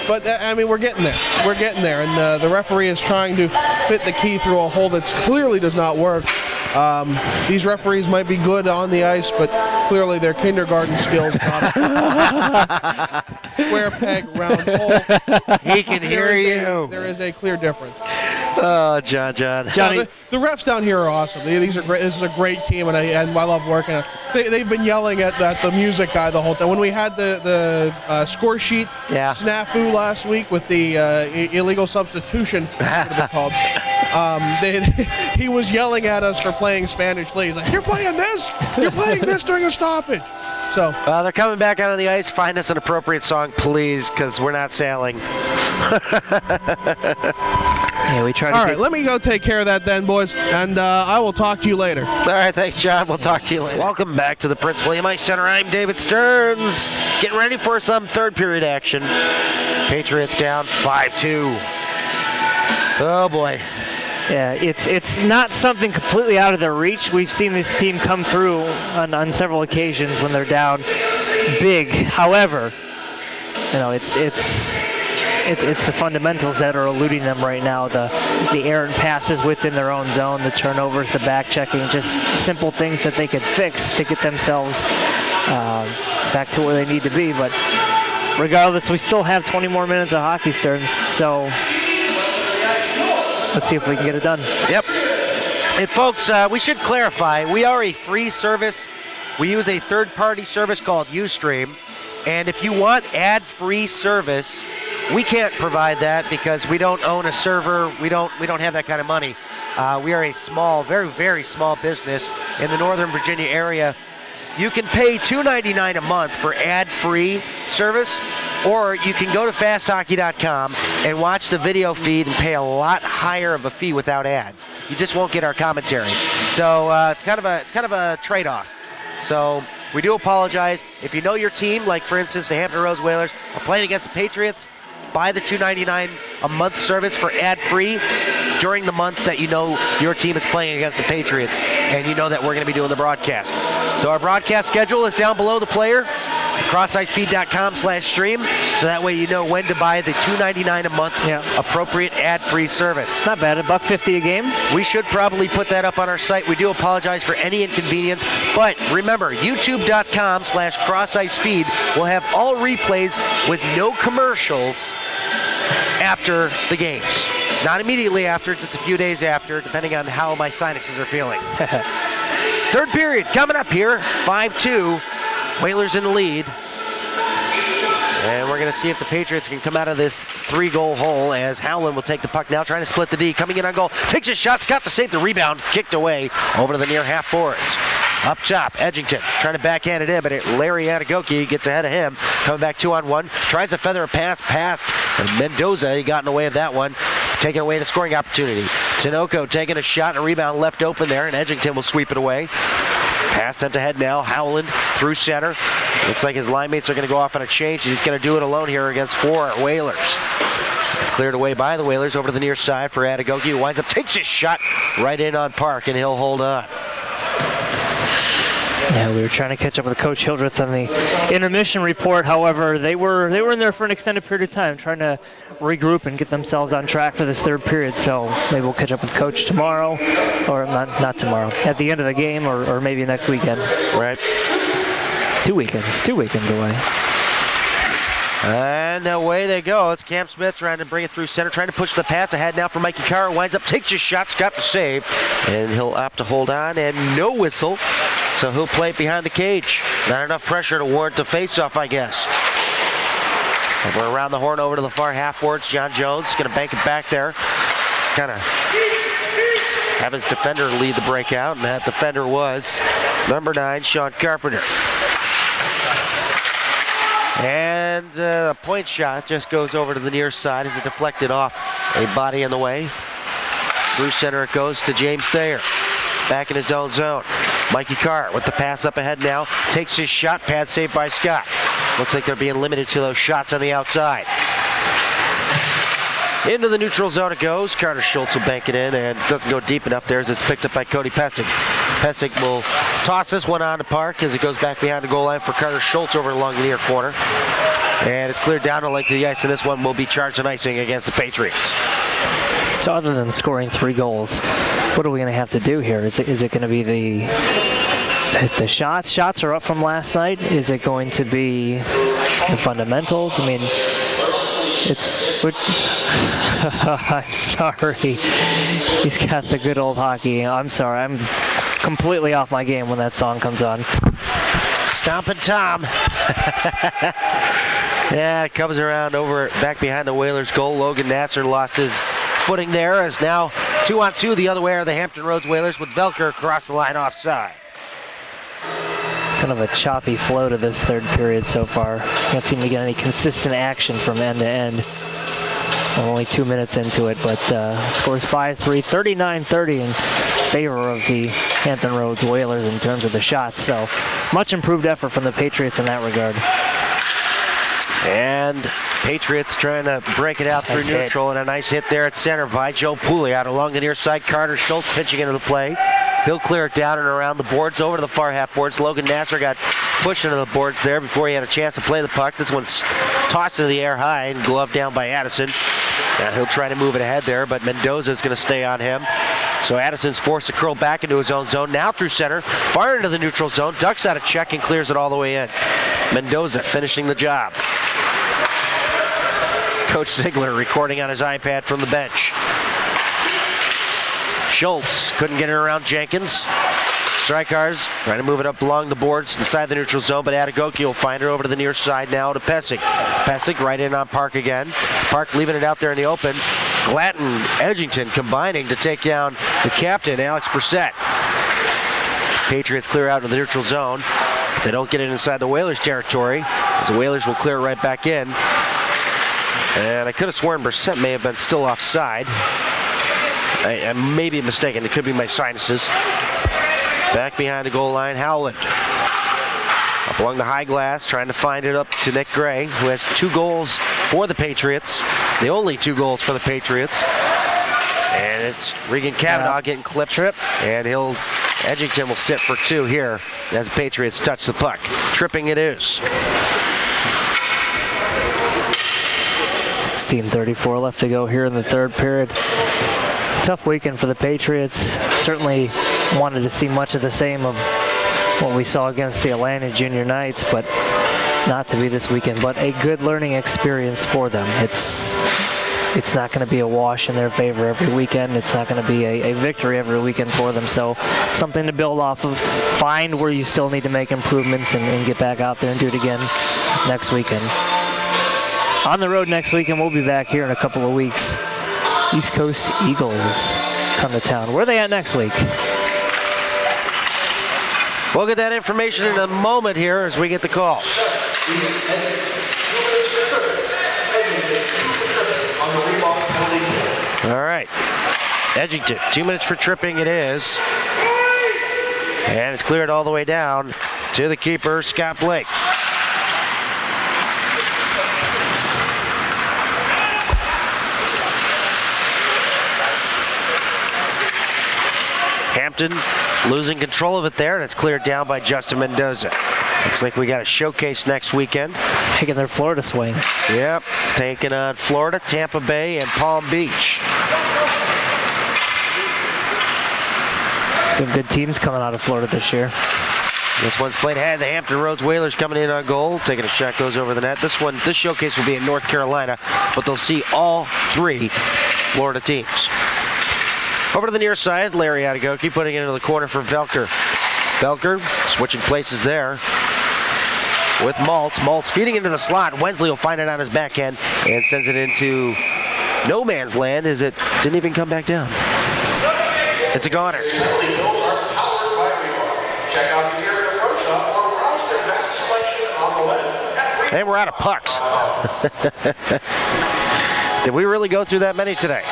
But, I mean, we're getting there. We're getting there. And the referee is trying to fit the key through a hole that clearly does not work. These referees might be good on the ice, but clearly their kindergarten skills not square peg, round hole. He can hear you. There is a clear difference. Oh, Johnny. The refs down here are awesome. These are great. This is a great team, and I love working on it. They've been yelling at the music guy the whole time. When we had the score sheet snafu last week with the illegal substitution, that's what it called. He was yelling at us for playing Spanish League. He's like, "You're playing this? You're playing this during a stoppage." So they're coming back out on the ice. Find us an appropriate song, please, because we're not sailing. Yeah, we try to. All right, let me go take care of that then, boys, and I will talk to you later. All right, thanks, John. We'll talk to you later. Welcome back to the Prince William Ice Center. I'm David Stearns. Getting ready for some third period action. Patriots down 5-2. Oh, boy. Yeah, it's not something completely out of their reach. We've seen this team come through on several occasions when they're down big. However, you know, it's the fundamentals that are eluding them right now. The errant passes within their own zone, the turnovers, the back checking, just simple things that they could fix to get themselves back to where they need to be. But regardless, we still have 20 more minutes of hockey, Stearns. So let's see if we can get it done. Yep. And folks, we should clarify, we are a free service. We use a third-party service called Ustream. And if you want ad-free service, we can't provide that because we don't own a server. We don't have that kind of money. We are a small, very, very small business in the Northern Virginia area. You can pay $2.99 a month for ad-free service, or you can go to fasthockey.com and watch the video feed and pay a lot higher of a fee without ads. You just won't get our commentary. So it's kind of a trade-off. So we do apologize. If you know your team, like for instance the Hampton Roads Whalers, are playing against the Patriots, buy the $2.99 a month service for ad-free during the months that you know your team is playing against the Patriots and you know that we're going to be doing the broadcast. So our broadcast schedule is down below the player, crossicefeed.com/stream, so that way you know when to buy the $2.99 a month appropriate ad-free service. Not bad, $1.50 a game. We should probably put that up on our site. We do apologize for any inconvenience, but remember, youtube.com/crossicefeed will have all replays with no commercials after the games. Not immediately after, just a few days after, depending on how my sinuses are feeling. Third period coming up here, 5-2. Whalers in the lead. And we're going to see if the Patriots can come out of this 3-goal hole as Howland will take the puck now, trying to split the D. Coming in on goal, takes a shot, Scott to save the rebound, kicked away over to the near half boards. Up top, Edgington trying to backhand it in, but Larry Adagoki gets ahead of him. Coming back 2-on-1, tries to feather a pass past Mendoza. He got in the way of that one, taking away the scoring opportunity. Tinoco taking a shot and a rebound left open there, and Edgington will sweep it away. Pass sent ahead now, Howland through center. Looks like his line mates are going to go off on a change. He's going to do it alone here against 4 Whalers. So it's cleared away by the Whalers over to the near side for Adagoki, who winds up, takes his shot right in on Park, and he'll hold on. Yeah, we were trying to catch up with Coach Hildreth on the intermission report. However, they were in there for an extended period of time, trying to regroup and get themselves on track for this third period. So maybe we'll catch up with Coach tomorrow, or not tomorrow, at the end of the game, or maybe next weekend. Right. 2 weekends away. And away they go. It's Cam Smith trying to bring it through center, trying to push the pass ahead now for Mikey Carr. Winds up, takes his shot, got the save, and he'll opt to hold on, and no whistle. So he'll play it behind the cage. Not enough pressure to warrant the face-off, I guess. Over around the horn, over to the far half boards. John Jones going to bank it back there. Kind of have his defender lead the breakout, and that defender was number 9, Sean Carpenter. And a point shot just goes over to the near side as it deflected off a body in the way. Through center it goes to James Thayer. Back in his own zone. Mikey Carr with the pass up ahead now. Takes his shot, pad saved by Scott. Looks like they're being limited to those shots on the outside. Into the neutral zone it goes. Carter Schultz will bank it in, and it doesn't go deep enough there as it's picked up by Cody Pessick. Pessick will toss this one on to Park as it goes back behind the goal line for Carter Schultz over along the near corner. And it's cleared down the length of the ice, and this one will be charged and icing against the Patriots. So other than scoring 3 goals, what are we going to have to do here? Is it going to be the shots? Shots are up from last night. Is it going to be the fundamentals? I mean, I'm sorry. He's got the good old hockey. I'm sorry. I'm completely off my game when that song comes on. Stompin' Tom. Yeah, it comes around over back behind the Whalers goal. Logan Nasser lost his footing there as now 2-on-2 the other way are the Hampton Roads Whalers with Velker across the line offside. Kind of a choppy flow to this third period so far. Can't seem to get any consistent action from end to end. We're only 2 minutes into it, but scores 5-3, 39-30 in favor of the Hampton Roads Whalers in terms of the shots. So much improved effort from the Patriots in that regard. And Patriots trying to break it out through neutral, and a nice hit there at center by Joe Pooley out along the near side. Carter Schultz pitching into the play. He'll clear it down and around the boards over to the far half boards. Logan Nasser got pushed into the boards there before he had a chance to play the puck. This one's tossed into the air high and gloved down by Addison. And he'll try to move it ahead there, but Mendoza's going to stay on him. So Addison's forced to curl back into his own zone. Now through center, far into the neutral zone. Ducks out of check and clears it all the way in. Mendoza finishing the job. Coach Ziegler recording on his iPad from the bench. Schultz couldn't get it around Jenkins. Strykars trying to move it up along the boards inside the neutral zone, but Adagoki will find her over to the near side now to Pessick. Pessick right in on Park again. Park leaving it out there in the open. Glatton, Edgington combining to take down the captain, Alex Brissett. Patriots clear out of the neutral zone. They don't get it inside the Whalers territory, as the Whalers will clear right back in. And I could have sworn Brissett may have been still offside. I may be mistaken. It could be my sinuses. Back behind the goal line, Howland. Up along the high glass, trying to find it up to Nick Gray, who has 2 goals for the Patriots. The only 2 goals for the Patriots. And it's Regan Cavanaugh getting clipped. Trip. And Edgington will sit for 2 here as the Patriots touch the puck. Tripping it is. 16:34 left to go here in the third period. Tough weekend for the Patriots. Certainly wanted to see much of the same of what we saw against the Atlanta Junior Knights, but not to be this weekend. But a good learning experience for them. It's not going to be a wash in their favor every weekend. It's not going to be a victory every weekend for them. So something to build off of. Find where you still need to make improvements and get back out there and do it again next weekend. On the road next weekend, we'll be back here in a couple of weeks. East Coast Eagles come to town. Where are they at next week? We'll get that information in a moment here as we get the call. All right. Edgington, 2 minutes for tripping it is. And it's cleared all the way down to the keeper, Scott Blake. Hampton losing control of it there, and it's cleared down by Justin Mendoza. Looks like we got a showcase next weekend. Taking their Florida swing. Yep, taking on Florida, Tampa Bay, and Palm Beach. Some good teams coming out of Florida this year. This one's played ahead. The Hampton Roads Whalers coming in on goal. Taking a shot, goes over the net. This showcase will be in North Carolina, but they'll see all 3 Florida teams. Over to the near side, Larry Adegoke putting it into the corner for Velker. Velker switching places there with Maltz. Maltz feeding into the slot. Wensley will find it on his backhand and sends it into no man's land as it didn't even come back down. It's a goner. Penalty kills are powered by Reebok. Check out the Gear and Pro Shop or browse their vast selection on the web at And we're out of pucks. Did we really go through that many today?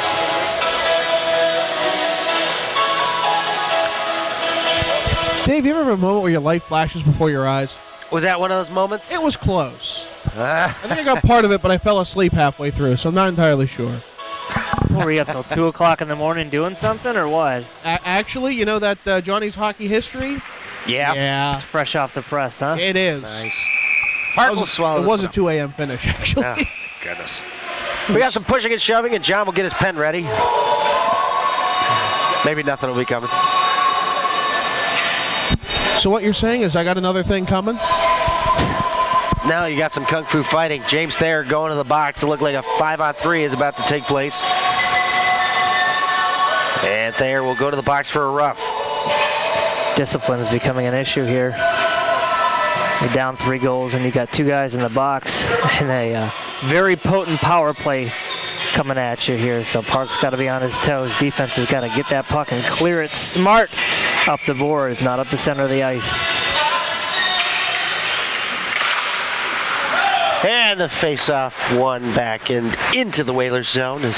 Dave, you ever have a moment where your life flashes before your eyes? Was that one of those moments? It was close. I think I got part of it, but I fell asleep halfway through, so I'm not entirely sure. What, were you up till 2 o'clock in the morning doing something, or what? Actually, you know that Johnny's Hockey History? Yeah. Yeah, It's fresh off the press, huh? it is. Nice. Heart will swallow It this was a one 2 a.m. finish, actually. up. Oh, goodness. We got some pushing and shoving, and John will get his pen ready. Maybe nothing will be coming. So what you're saying is I got another thing coming? Now you got some kung fu fighting. James Thayer going to the box. It looked like a 5-on-3 is about to take place. And Thayer will go to the box for a rough. Discipline is becoming an issue here. You're down 3 goals, and you got 2 guys in the box, and a very potent power play coming at you here. So Park's got to be on his toes. Defense has got to get that puck and clear it smart up the boards, not up the center of the ice. And the face-off one back and into the Whalers zone as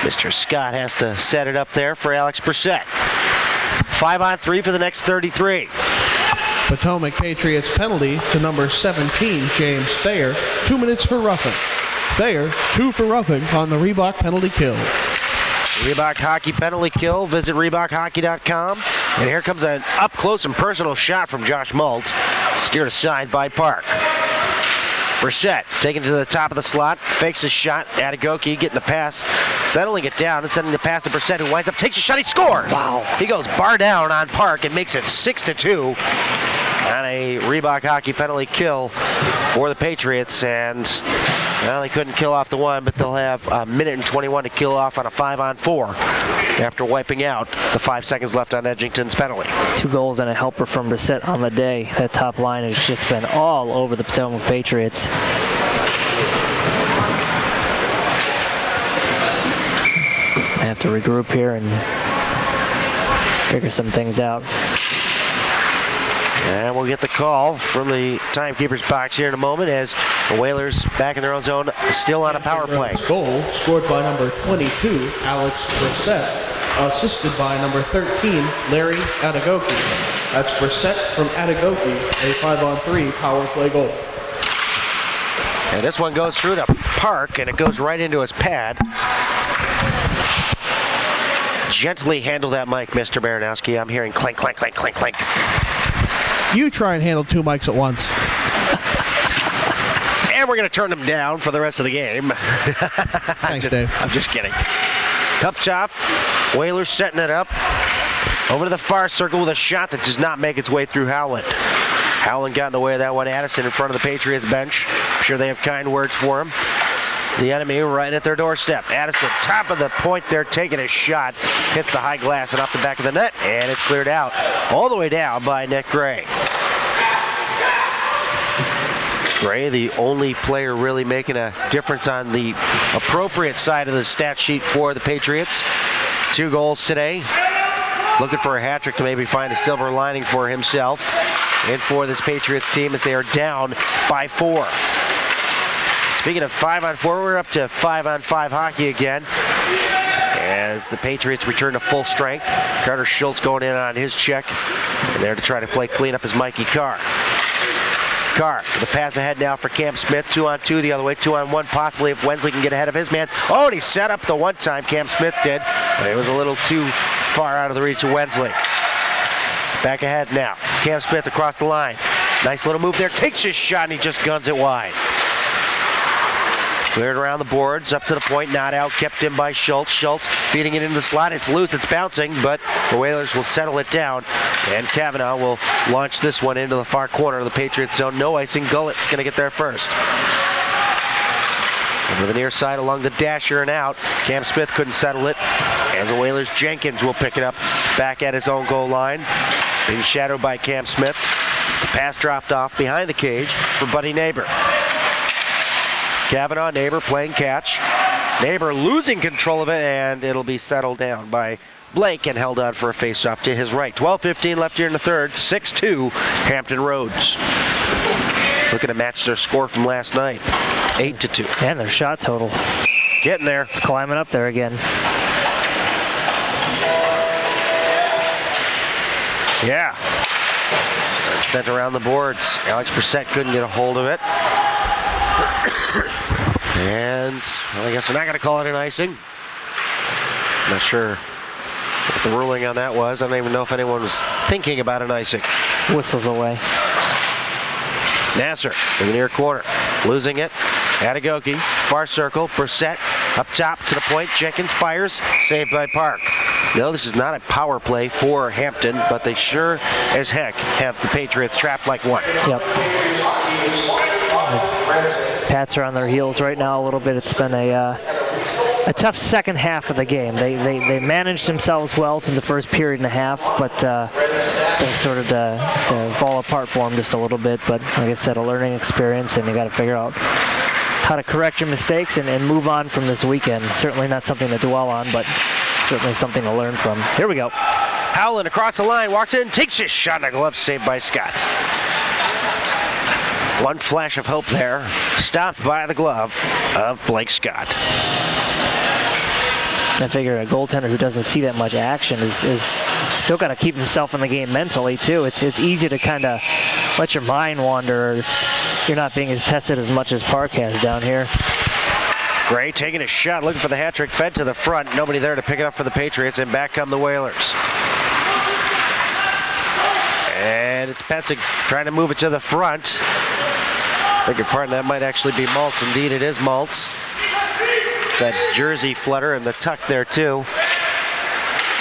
Mr. Scott has to set it up there for Alex Brissett. 5-on-3 for the next 33. Potomac Patriots penalty to number 17, James Thayer. 2 minutes for roughing. Thayer, 2 for roughing on the Reebok penalty kill. Reebok Hockey penalty kill. Visit ReebokHockey.com. And here comes an up-close and personal shot from Josh Maltz. Steered aside by Park. Brissett taking it to the top of the slot. Fakes his shot. Adegoke getting the pass. Settling it down and sending the pass to Brissett, who winds up, takes a shot, he scores! Wow. He goes bar down on Park and makes it 6-2 on a Reebok Hockey penalty kill for the Patriots. And, well, they couldn't kill off the one, but they'll have a minute and 21 to kill off on a 5-on-4 after wiping out the 5 seconds left on Edgington's penalty. 2 goals and a helper from Brissett on the day. That top line has just been all over the Potomac Patriots. I have to regroup here and figure some things out. And we'll get the call from the timekeeper's box here in a moment as the Whalers back in their own zone, still on a power play. Goal scored by number 22, Alex Brissett, assisted by number 13, Larry Adegoke. That's Brissett from Adegoke, a 5-on-3 power play goal. And this one goes through the park, and it goes right into his pad. Gently handle that mic, Mr. Baranowski. I'm hearing clank, clank, clank, clank, clank. You try and handle 2 mics at once. And we're going to turn them down for the rest of the game. Thanks, Dave. I'm just kidding. Up top, Whalers setting it up. Over to the far circle with a shot that does not make its way through Howland. Howland got in the way of that one. Addison in front of the Patriots bench. I'm sure they have kind words for him. The enemy right at their doorstep. Addison, top of the point there, taking a shot. Hits the high glass and off the back of the net, and it's cleared out. All the way down by Nick Gray. Gray, the only player really making a difference on the appropriate side of the stat sheet for the Patriots. 2 goals today. Looking for a hat trick to maybe find a silver lining for himself and for this Patriots team as they are down by 4. Speaking of 5-on-4, we're up to 5-on-5 hockey again as the Patriots return to full strength. Carter Schultz going in on his check, and there to try to play clean up is Mikey Carr. Carr, the pass ahead now for Cam Smith. 2-on-2 the other way, 2-on-1 possibly if Wensley can get ahead of his man. Oh, and he set up the one time Cam Smith did, but it was a little too far out of the reach of Wensley. Back ahead now. Cam Smith across the line. Nice little move there. Takes his shot and he just guns it wide. Cleared around the boards, up to the point, not out, kept in by Schultz. Schultz feeding it into the slot. It's loose, it's bouncing, but the Whalers will settle it down. And Kavanaugh will launch this one into the far corner of the Patriots zone. No icing. Gullett's going to get there first. Over the near side along the dasher and out. Cam Smith couldn't settle it. As the Whalers, Jenkins will pick it up back at his own goal line. Being shadowed by Cam Smith. The pass dropped off behind the cage for Buddy Neighbor. Kavanaugh, Neighbor playing catch. Neighbor losing control of it, and it'll be settled down by Blake and held on for a face-off to his right. 12:15 left here in the third. 6-2 Hampton Roads. Looking to match their score from last night. 8-2. And their shot total. Getting there. It's climbing up there again. Yeah. Sent around the boards. Alex Brissett couldn't get a hold of it. And well, I guess we're not going to call it an icing. Not sure what the ruling on that was. I don't even know if anyone was thinking about an icing. Whistles away. Nasser in the near corner, losing it. Adagoki, far circle, Brissett up top to the point. Jenkins fires, saved by Park. No, this is not a power play for Hampton, but they sure as heck have the Patriots trapped like one. Yep. Pats are on their heels right now a little bit. It's been a tough second half of the game. They managed themselves well through the first period and a half, but things started to fall apart for them just a little bit. But like I said, a learning experience, and you got to figure out how to correct your mistakes and move on from this weekend. Certainly not something to dwell on, but certainly something to learn from. Here we go. Howland across the line, walks in, takes his shot, and a glove saved by Scott. One flash of hope there, stopped by the glove of Blake Scott. I figure a goaltender who doesn't see that much action is still got to keep himself in the game mentally too. It's easy to kind of let your mind wander if you're not being as tested as much as Park has down here. Gray taking a shot, looking for the hat trick, fed to the front. Nobody there to pick it up for the Patriots, and back come the Whalers. And it's Pessig trying to move it to the front. Beg your pardon, that might actually be Maltz. Indeed, it is Maltz. That jersey flutter and the tuck there, too.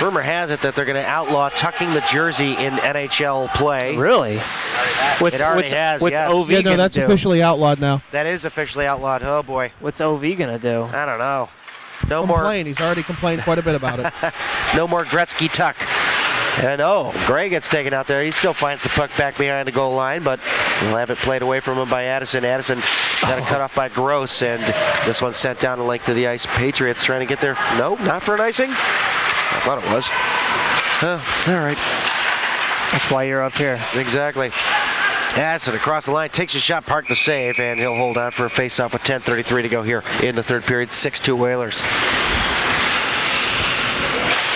Rumor has it that they're going to outlaw tucking the jersey in NHL play. Really? It already has, yes. OV Yeah, no, that's do? officially outlawed now. That is officially outlawed. Oh, boy. What's OV going to do? I don't know. No Complain. He's already complained quite a bit about it. No more Gretzky tuck. And Gray gets taken out there. He still finds the puck back behind the goal line, but we'll have it played away from him by Addison. Addison got a cut off by Gross, and this one sent down the length of the ice. Patriots trying to get there. No, not for an icing? I thought it was. Oh, all right. That's why you're up here. Exactly. Addison across the line, takes a shot, Park the save, and he'll hold on for a face-off with 10:33 to go here in the third period. 6-2 Whalers.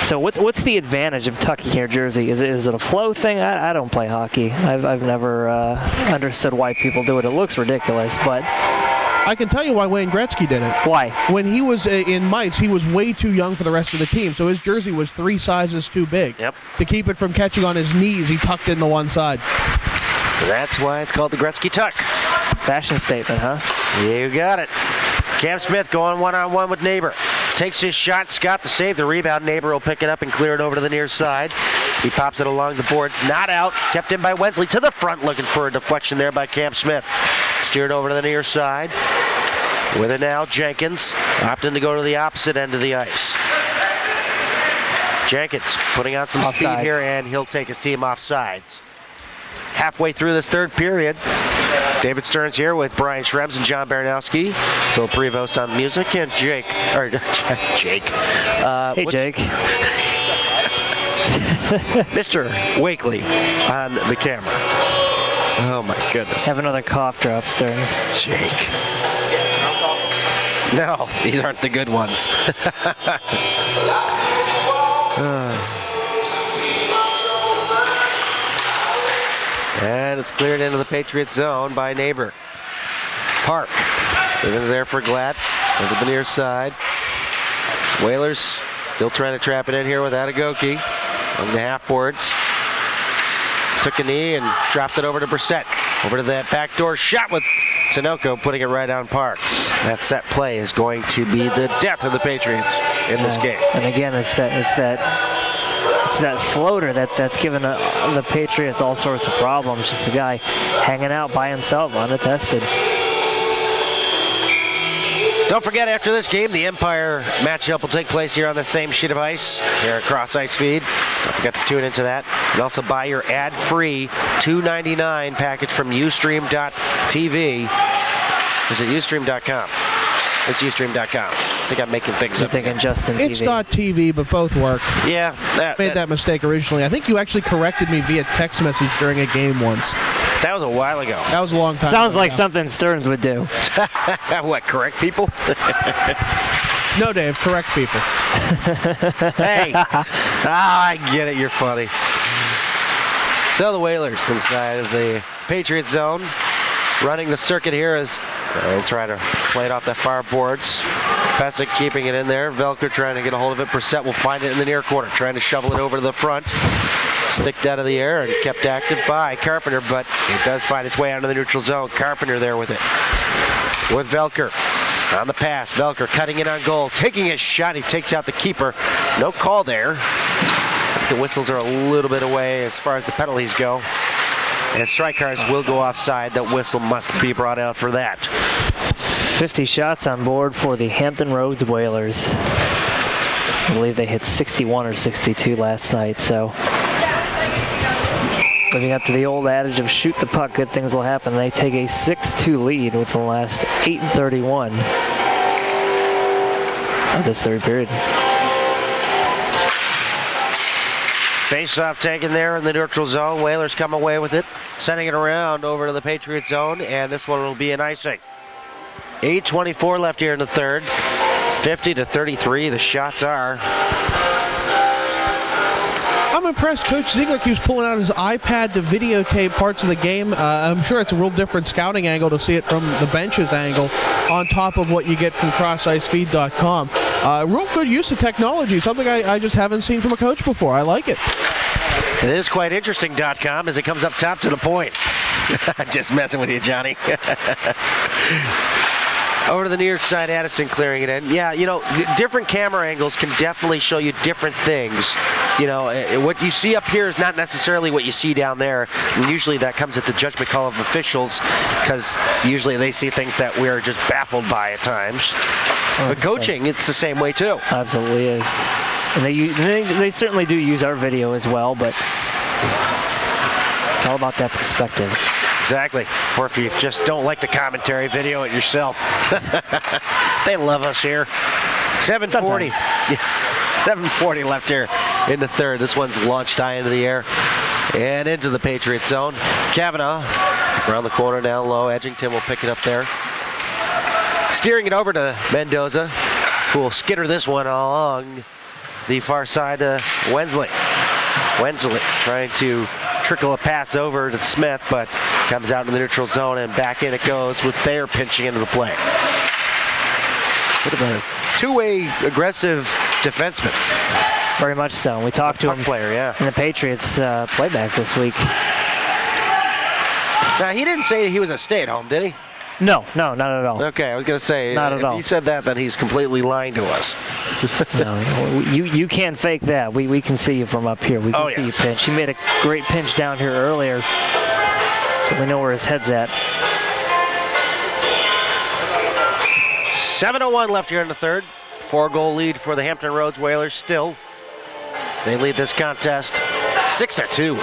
So what's the advantage of tucking your jersey? Is it a flow thing? I don't play hockey. I've never understood why people do it. It looks ridiculous, but I can tell you why Wayne Gretzky did it. Why? When he was in mites, he was way too young for the rest of the team, so his jersey was 3 sizes too big. Yep. To keep it from catching on his knees, he tucked in the one side. That's why it's called the Gretzky tuck. Fashion statement, huh? You got it. Cam Smith going one-on-one with Neighbor. Takes his shot. Scott to save the rebound. Neighbor will pick it up and clear it over to the near side. He pops it along the boards. Not out. Kept in by Wensley to the front, looking for a deflection there by Cam Smith. Steered over to the near side. With it now, Jenkins opting to go to the opposite end of the ice. Jenkins putting on some speed here, and he'll take his team off sides. Halfway through this third period, David Stearns here with Brian Schrebs and John Baranowski. Phil Prevost on the music, and Jake. Jake. Hey, Jake. Mr. Wakely on the camera. Oh, my goodness. Have another cough drop, Stearns. Jake. No, these aren't the good ones. And it's cleared into the Patriots zone by Neighbor. Park. They're there for Glatt. Over the near side. Whalers still trying to trap it in here with Adegoke on the half boards. Took a knee and dropped it over to Brissett. Over to that backdoor shot with Tinoco putting it right on Park. That set play is going to be the death of the Patriots in this game. And again, it's that floater that's given the Patriots all sorts of problems. Just the guy hanging out by himself, unattested. Don't forget, after this game, the Empire matchup will take place here on the same sheet of ice, here at Cross Ice Feed. Don't forget to tune into that. And also buy your ad-free $2.99 package from Ustream.tv. Is it Ustream.com? It's Ustream.com. I think I'm making things You're up. thinking Justin TV. It's not TV, but both work. Yeah. Made that mistake originally. I think you actually corrected me via text message during a game once. That was a while ago. That was a long time Sounds ago, like yeah. something Stearns would do. What, correct people? No, Dave, correct people. Hey. I get it. You're funny. So the Whalers inside of the Patriot zone, running the circuit here as they'll try to play it off the far boards. Pesic keeping it in there. Velker trying to get a hold of it. Brissett will find it in the near corner, trying to shovel it over to the front. Sticked out of the air and kept active by Carpenter, but it does find its way out of the neutral zone. Carpenter there with it. With Velker on the pass. Velker cutting it on goal, taking his shot. He takes out the keeper. No call there. The whistles are a little bit away as far as the penalties go. And strike cards will go offside. That whistle must be brought out for that. 50 shots on board for the Hampton Roads Whalers. I believe they hit 61 or 62 last night, so living up to the old adage of shoot the puck, good things will happen. They take a 6-2 lead with the last 8:31 of this third period. Face-off taken there in the neutral zone. Whalers come away with it, sending it around over to the Patriot zone, and this one will be an icing. 8:24 left here in the third. 50-33, the shots are. I'm impressed. Coach Ziegler keeps pulling out his iPad to videotape parts of the game. I'm sure it's a real different scouting angle to see it from the benches angle on top of what you get from crossicefeed.com. Real good use of technology, something I just haven't seen from a coach before. I like it. It is quite interesting.com as it comes up top to the point. Just messing with you, Johnny. Over to the near side, Addison clearing it in. Yeah, you know, different camera angles can definitely show you different things. You know, what you see up here is not necessarily what you see down there. And usually that comes at the judgment call of officials because usually they see things that we're just baffled by at times. But coaching, it's the same way too. Absolutely is. And they certainly do use our video as well, but it's all about that perspective. Exactly. Or if you just don't like the commentary, video it yourself. They love us here. 7:40. Yeah, 7:40 left here in the third. This one's launched high into the air and into the Patriot zone. Kavanaugh around the corner down low. Edgington will pick it up there. Steering it over to Mendoza, who will skitter this one along the far side to Wensley. Wensley trying to trickle a pass over to Smith, but comes out in the neutral zone and back in it goes with Thayer pinching into the play. Bit of a two-way aggressive defenseman. Very much so. We talked to him Player, yeah. in the Patriots playback this week. Now, he didn't say he was a stay-at-home, did he? No, not at all. Okay, I was going to say, Not at if all. he said that, then he's completely lying to us. No, you can't fake that. We can see you from up here. We can see you pinch. He made a great pinch down here earlier, so we know where his head's at. 7:01 left here in the third. 4-goal lead for the Hampton Roads Whalers still. They lead this contest 6-2.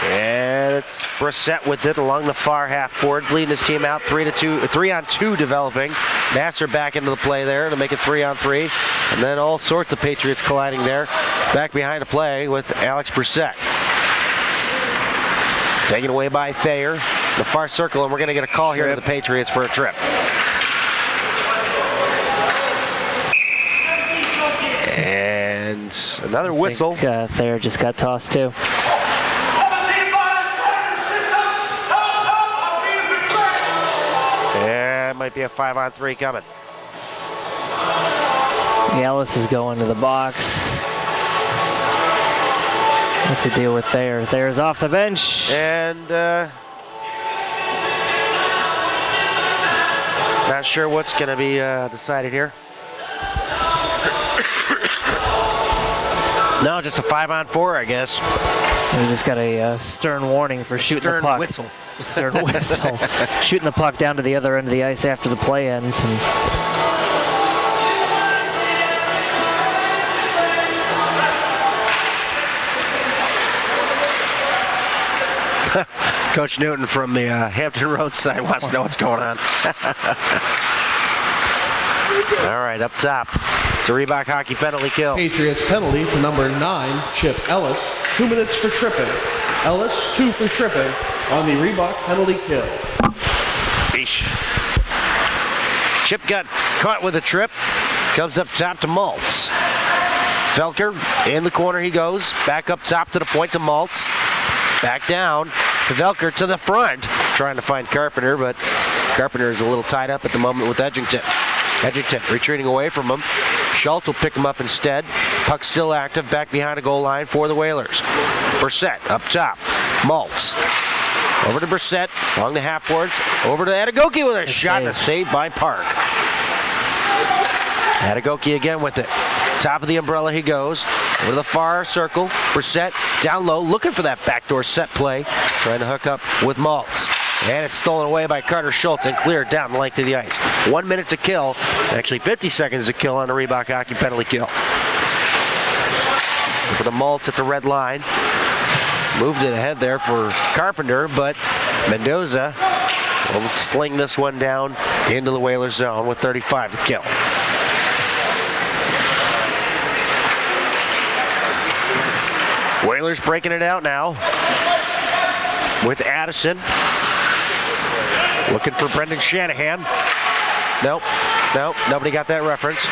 And it's Brissett with it along the far half boards, leading his team out 3-on-2 developing. Nasser back into the play there to make it 3-on-3. And then all sorts of Patriots colliding there. Back behind the play with Alex Brissett. Taken away by Thayer. The far circle, and we're going to get a call here to the Patriots for a trip. And another whistle. Thayer just got tossed too. Yeah, it might be a 5-on-3 coming. Ellis is going to the box. What's the deal with Thayer? Thayer's off the bench. And not sure what's going to be decided here. No, just a 5-on-4, I guess. We just got a stern warning for shooting the puck. Whistle. Stern whistle. Shooting the puck down to the other end of the ice after the play ends. And Coach Newton from the Hampton Roads side wants to know what's going on. All right, up top. It's a Reebok hockey penalty kill. Patriots penalty to number 9, Chip Ellis. 2 minutes for tripping. Ellis, 2 for tripping on the Reebok penalty kill. Eesh. Chip got caught with a trip. Comes up top to Maltz. Felker in the corner he goes. Back up top to the point to Maltz. Back down to Velker to the front. Trying to find Carpenter, but Carpenter is a little tied up at the moment with Edgington. Edgington retreating away from him. Schultz will pick him up instead. Puck still active back behind the goal line for the Whalers. Brissett up top. Maltz. Over to Brissett along the half boards. Over to Adegoke with a shot and a save by Park. Adegoke again with it. Top of the umbrella he goes. Over to the far circle. Brissett down low looking for that backdoor set play. Trying to hook up with Maltz. And it's stolen away by Carter Schultz and cleared down the length of the ice. 1 minute to kill. Actually 50 seconds to kill on the Reebok hockey penalty kill. For the Maltz at the red line. Moved it ahead there for Carpenter, but Mendoza will sling this one down into the Whalers zone with 35 to kill. Whalers breaking it out now with Addison. Looking for Brendan Shanahan. Nope, nobody got that reference.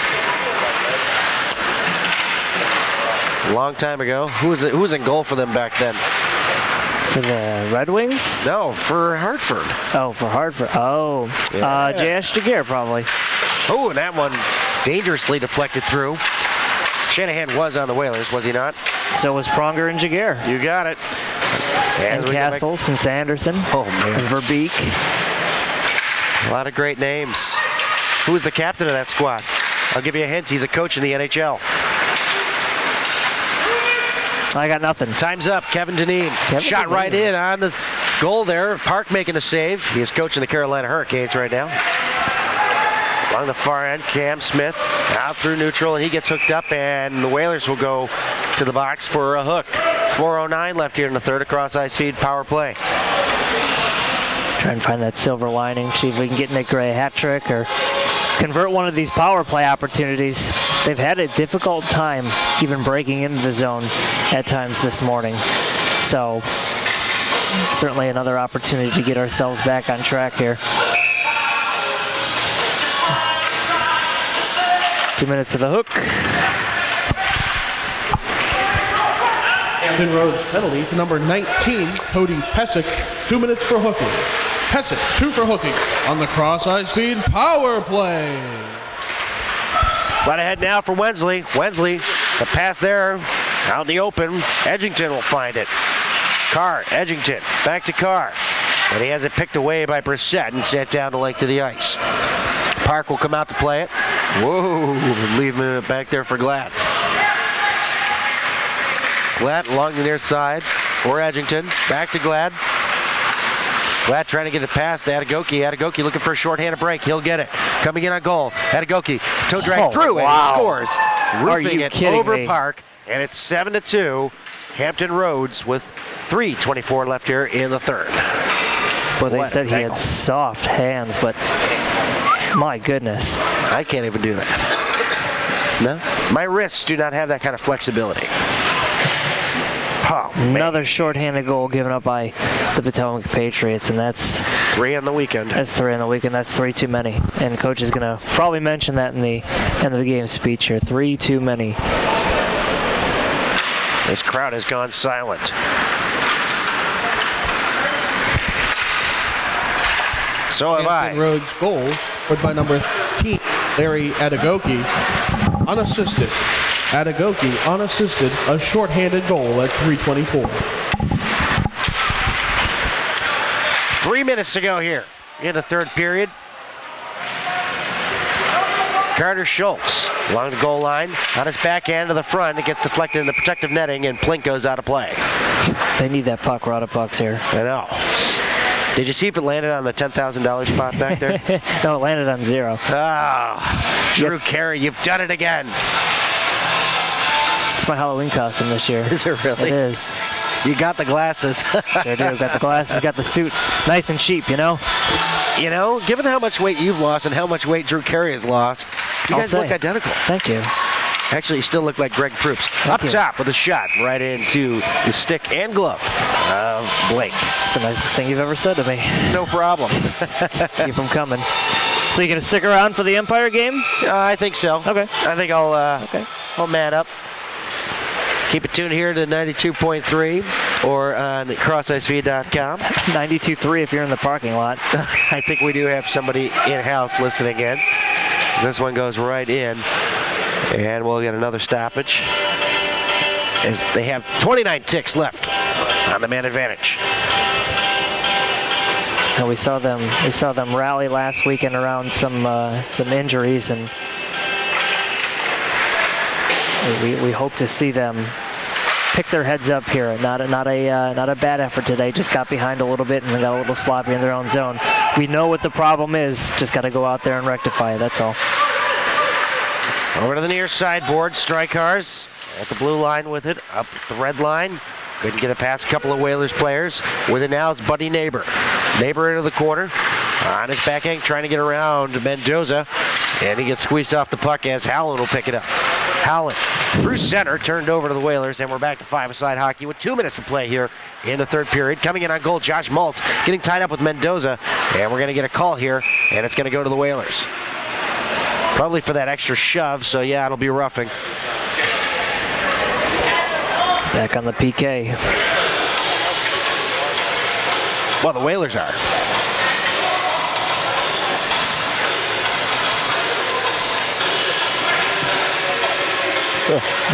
A long time ago. Who was in goal for them back then? for the Red Wings? No, for Hartford. Oh, for Hartford. Oh, Yeah. J.S. Jaguar probably. Oh, and that one dangerously deflected through. Shanahan was on the Whalers, was he not? So was Pronger and Jaguar. You got it. And Castles and Sanderson. Oh, man. And Verbeek. A lot of great names. Who was the captain of that squad? I'll give you a hint. He's a coach in the NHL. I got nothing. Time's up. Kevin Dineen. Shot right in on the goal there. Park making a save. He is coaching the Carolina Hurricanes right now. Along the far end, Cam Smith out through neutral, and he gets hooked up, and the Whalers will go to the box for a hook. 4:09 left here in the third, across ice feed power play. Try and find that silver lining, see if we can get Nick Gray a hat trick or convert one of these power play opportunities. They've had a difficult time even breaking into the zone at times this morning. So certainly another opportunity to get ourselves back on track here. 2 minutes to the hook. Hampton Roads penalty to number 19, Cody Pesic, 2 minutes for hooking. Pesic, 2 for hooking on the cross-ice feed power play. Right ahead now for Wensley. Wensley, the pass there, out in the open. Edgington will find it. Carr, Edgington, back to Carr. And he has it picked away by Brissett and sent down the length of the ice. Park will come out to play it. Whoa, leaving it back there for Glad. Glad along the near side for Edgington. Back to Glad. Glad trying to get it past Adegoke. Adegoke looking for a short-handed break. He'll get it. Coming in on goal. Adegoke, toe drag through and he scores. Roofing it over Park. And it's 7-2. Hampton Roads with 3:24 left here in the third. Well, they said he had soft hands, but my goodness. I can't even do that. No? My wrists do not have that kind of flexibility. Oh, another shorthanded goal given up by the Potomac Patriots, and that's 3 on the weekend. That's 3 on the weekend. That's 3 too many. And coach is going to probably mention that in the end of the game speech here. 3 too many. This crowd has gone silent. So have Hampton Roads goals scored by number 13, Larry Adegoke, unassisted. Adegoke unassisted, a shorthanded goal at 3:24. 3 minutes to go here in the third period. Carter Schultz along the goal line, on his backhand to the front. It gets deflected in the protective netting, and Plink goes out of play. They need that puck. We're out of pucks here. I know. Did you see if it landed on the $10,000 spot back there? No, it landed on 0. Ah, Drew Carey, you've done it again. It's my Halloween costume this year. Is it really? It is. You got the glasses. Sure do. Got the glasses, got the suit. Nice and cheap, you know? You know, given how much weight you've lost and how much weight Drew Carey has lost, you guys look identical. Thank you. Actually, you still look like Greg Proops. Up top with a shot right into the stick and glove of Blake. It's the nicest thing you've ever said to me. No problem. Keep them coming. So you going to stick around for the Empire game? I think so. Okay. I think I'll man up. Keep it tuned here to 92.3 or on crossicefeed.com. 92.3 if you're in the parking lot. I think we do have somebody in-house listening in. This one goes right in. And we'll get another stoppage as they have 29 ticks left on the man advantage. And we saw them rally last weekend around some injuries, and we hope to see them pick their heads up here. Not a bad effort today. Just got behind a little bit and got a little sloppy in their own zone. We know what the problem is. Just got to go out there and rectify it. That's all. Over to the near sideboard, Strykars at the blue line with it, up the red line. Couldn't get it past a couple of Whalers players. With it now is Buddy Neighbor. Neighbor into the corner, on his backhand, trying to get around Mendoza, and he gets squeezed off the puck as Howland will pick it up. Howland through center, turned over to the Whalers, and we're back to five-a-side hockey with 2 minutes to play here in the third period. Coming in on goal, Josh Maltz getting tied up with Mendoza, and we're going to get a call here, and it's going to go to the Whalers. Probably for that extra shove, so yeah, it'll be roughing. Back on the PK. Well, the Whalers are.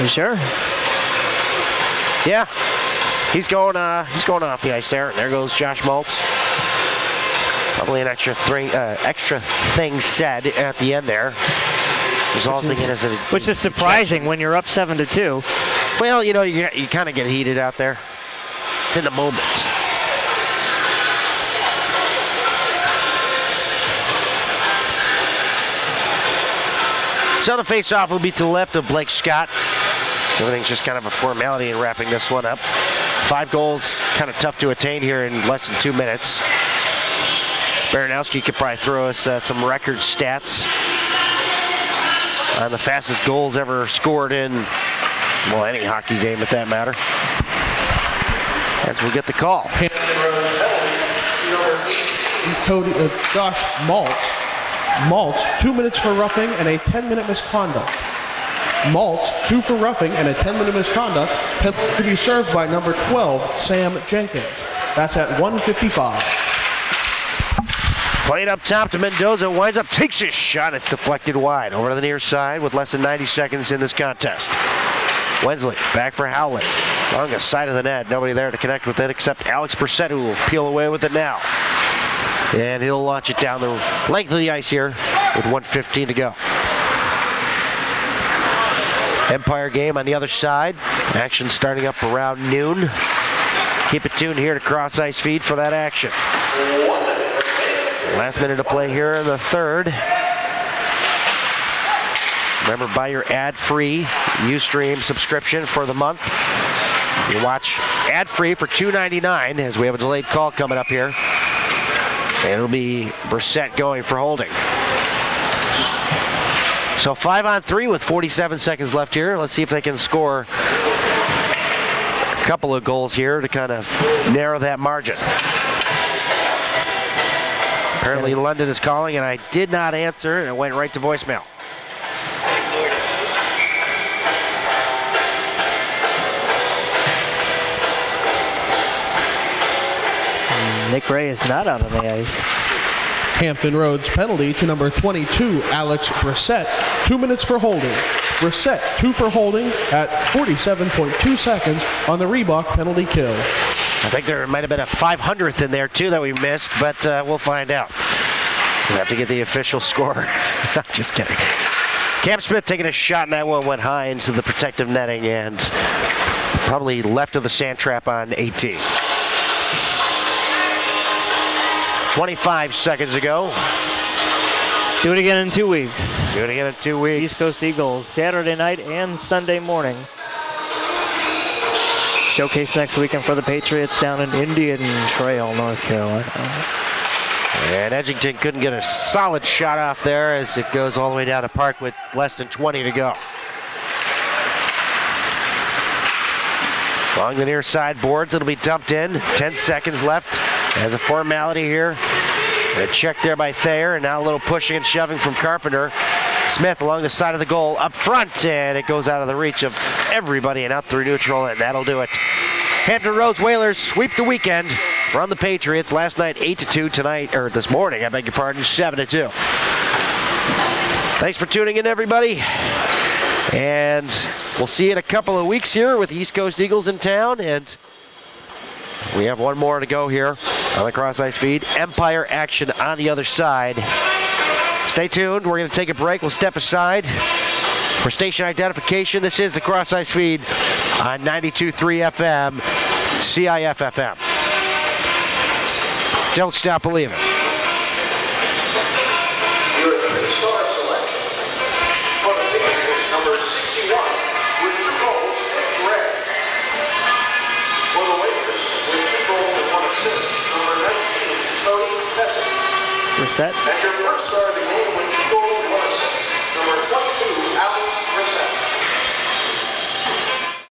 You sure? Yeah, he's going off the ice there, and there goes Josh Maltz. Probably an extra thing said at the end there, resulting in which is surprising when you're up 7-2. Well, you know, you kind of get heated out there. It's in the moment. So the face-off will be to the left of Blake Scott. So everything's just kind of a formality in wrapping this one up. 5 goals, kind of tough to attain here in less than 2 minutes. Baranowski could probably throw us some record stats on the fastest goals ever scored in, well, any hockey game at that matter. As we get the call. Josh Maltz. 2 minutes for roughing and a 10-minute misconduct. Maltz, 2 for roughing and a 10-minute misconduct. Penalty to be served by number 12, Sam Jenkins. That's at 1:55. Played up top to Mendoza, winds up, takes his shot. It's deflected wide over to the near side with less than 90 seconds in this contest. Wensley back for Howlett. Along the side of the net, nobody there to connect with it except Alex Brissett, who will peel away with it now. And he'll launch it down the length of the ice here with 1:15 to go. Empire game on the other side. Action starting up around noon. Keep it tuned here to Cross Ice Feed for that action. Last minute of play here in the third. Remember, buy your ad-free Ustream subscription for the month. You watch ad-free for $2.99 as we have a delayed call coming up here. And it'll be Brissett going for holding. So 5-on-3 with 47 seconds left here. Let's see if they can score a couple of goals here to kind of narrow that margin. Apparently London is calling, and I did not answer, and it went right to voicemail. Nick Ray is not out on the ice. Hampton Roads penalty to number 22, Alex Brissett. 2 minutes for holding. Brissett, 2 for holding at 47.2 seconds on the Reebok penalty kill. I think there might have been a 500th in there, too, that we missed, but we'll find out. We'll have to get the official score. I'm just kidding. Cam Smith taking a shot, and that one went high into the protective netting and probably left of the sand trap on 18. 25 seconds ago. Do it again in 2 weeks. Do it again in 2 weeks. East Coast Eagles, Saturday night and Sunday morning. Showcase next weekend for the Patriots down in Indian Trail, North Carolina. And Edgington couldn't get a solid shot off there as it goes all the way down to Park with less than 20 to go. Along the near side boards, it'll be dumped in. 10 seconds left. As a formality here. A check there by Thayer, and now a little pushing and shoving from Carpenter. Smith along the side of the goal up front, and it goes out of the reach of everybody and out through neutral, and that'll do it. Hampton Roads Whalers sweep the weekend from the Patriots. Last night 8-2, tonight, or this morning, I beg your pardon, 7-2. Thanks for tuning in, everybody. And we'll see you in a couple of weeks here with the East Coast Eagles in town, and we have one more to go here on the Cross Ice Feed. Empire action on the other side. Stay tuned. We're going to take a break. We'll step aside for station identification. This is the Cross Ice Feed on 92.3 FM, CIF FM. Don't stop believing. Your three-star selection for the Patriots, number 61, with 2 goals and red. For the Lakers, with 2 goals and 1 assist, number 19, Cody Messick. Brissett. And your first star of the game with 2 goals and 1 assist, number 22, Alex Brissett.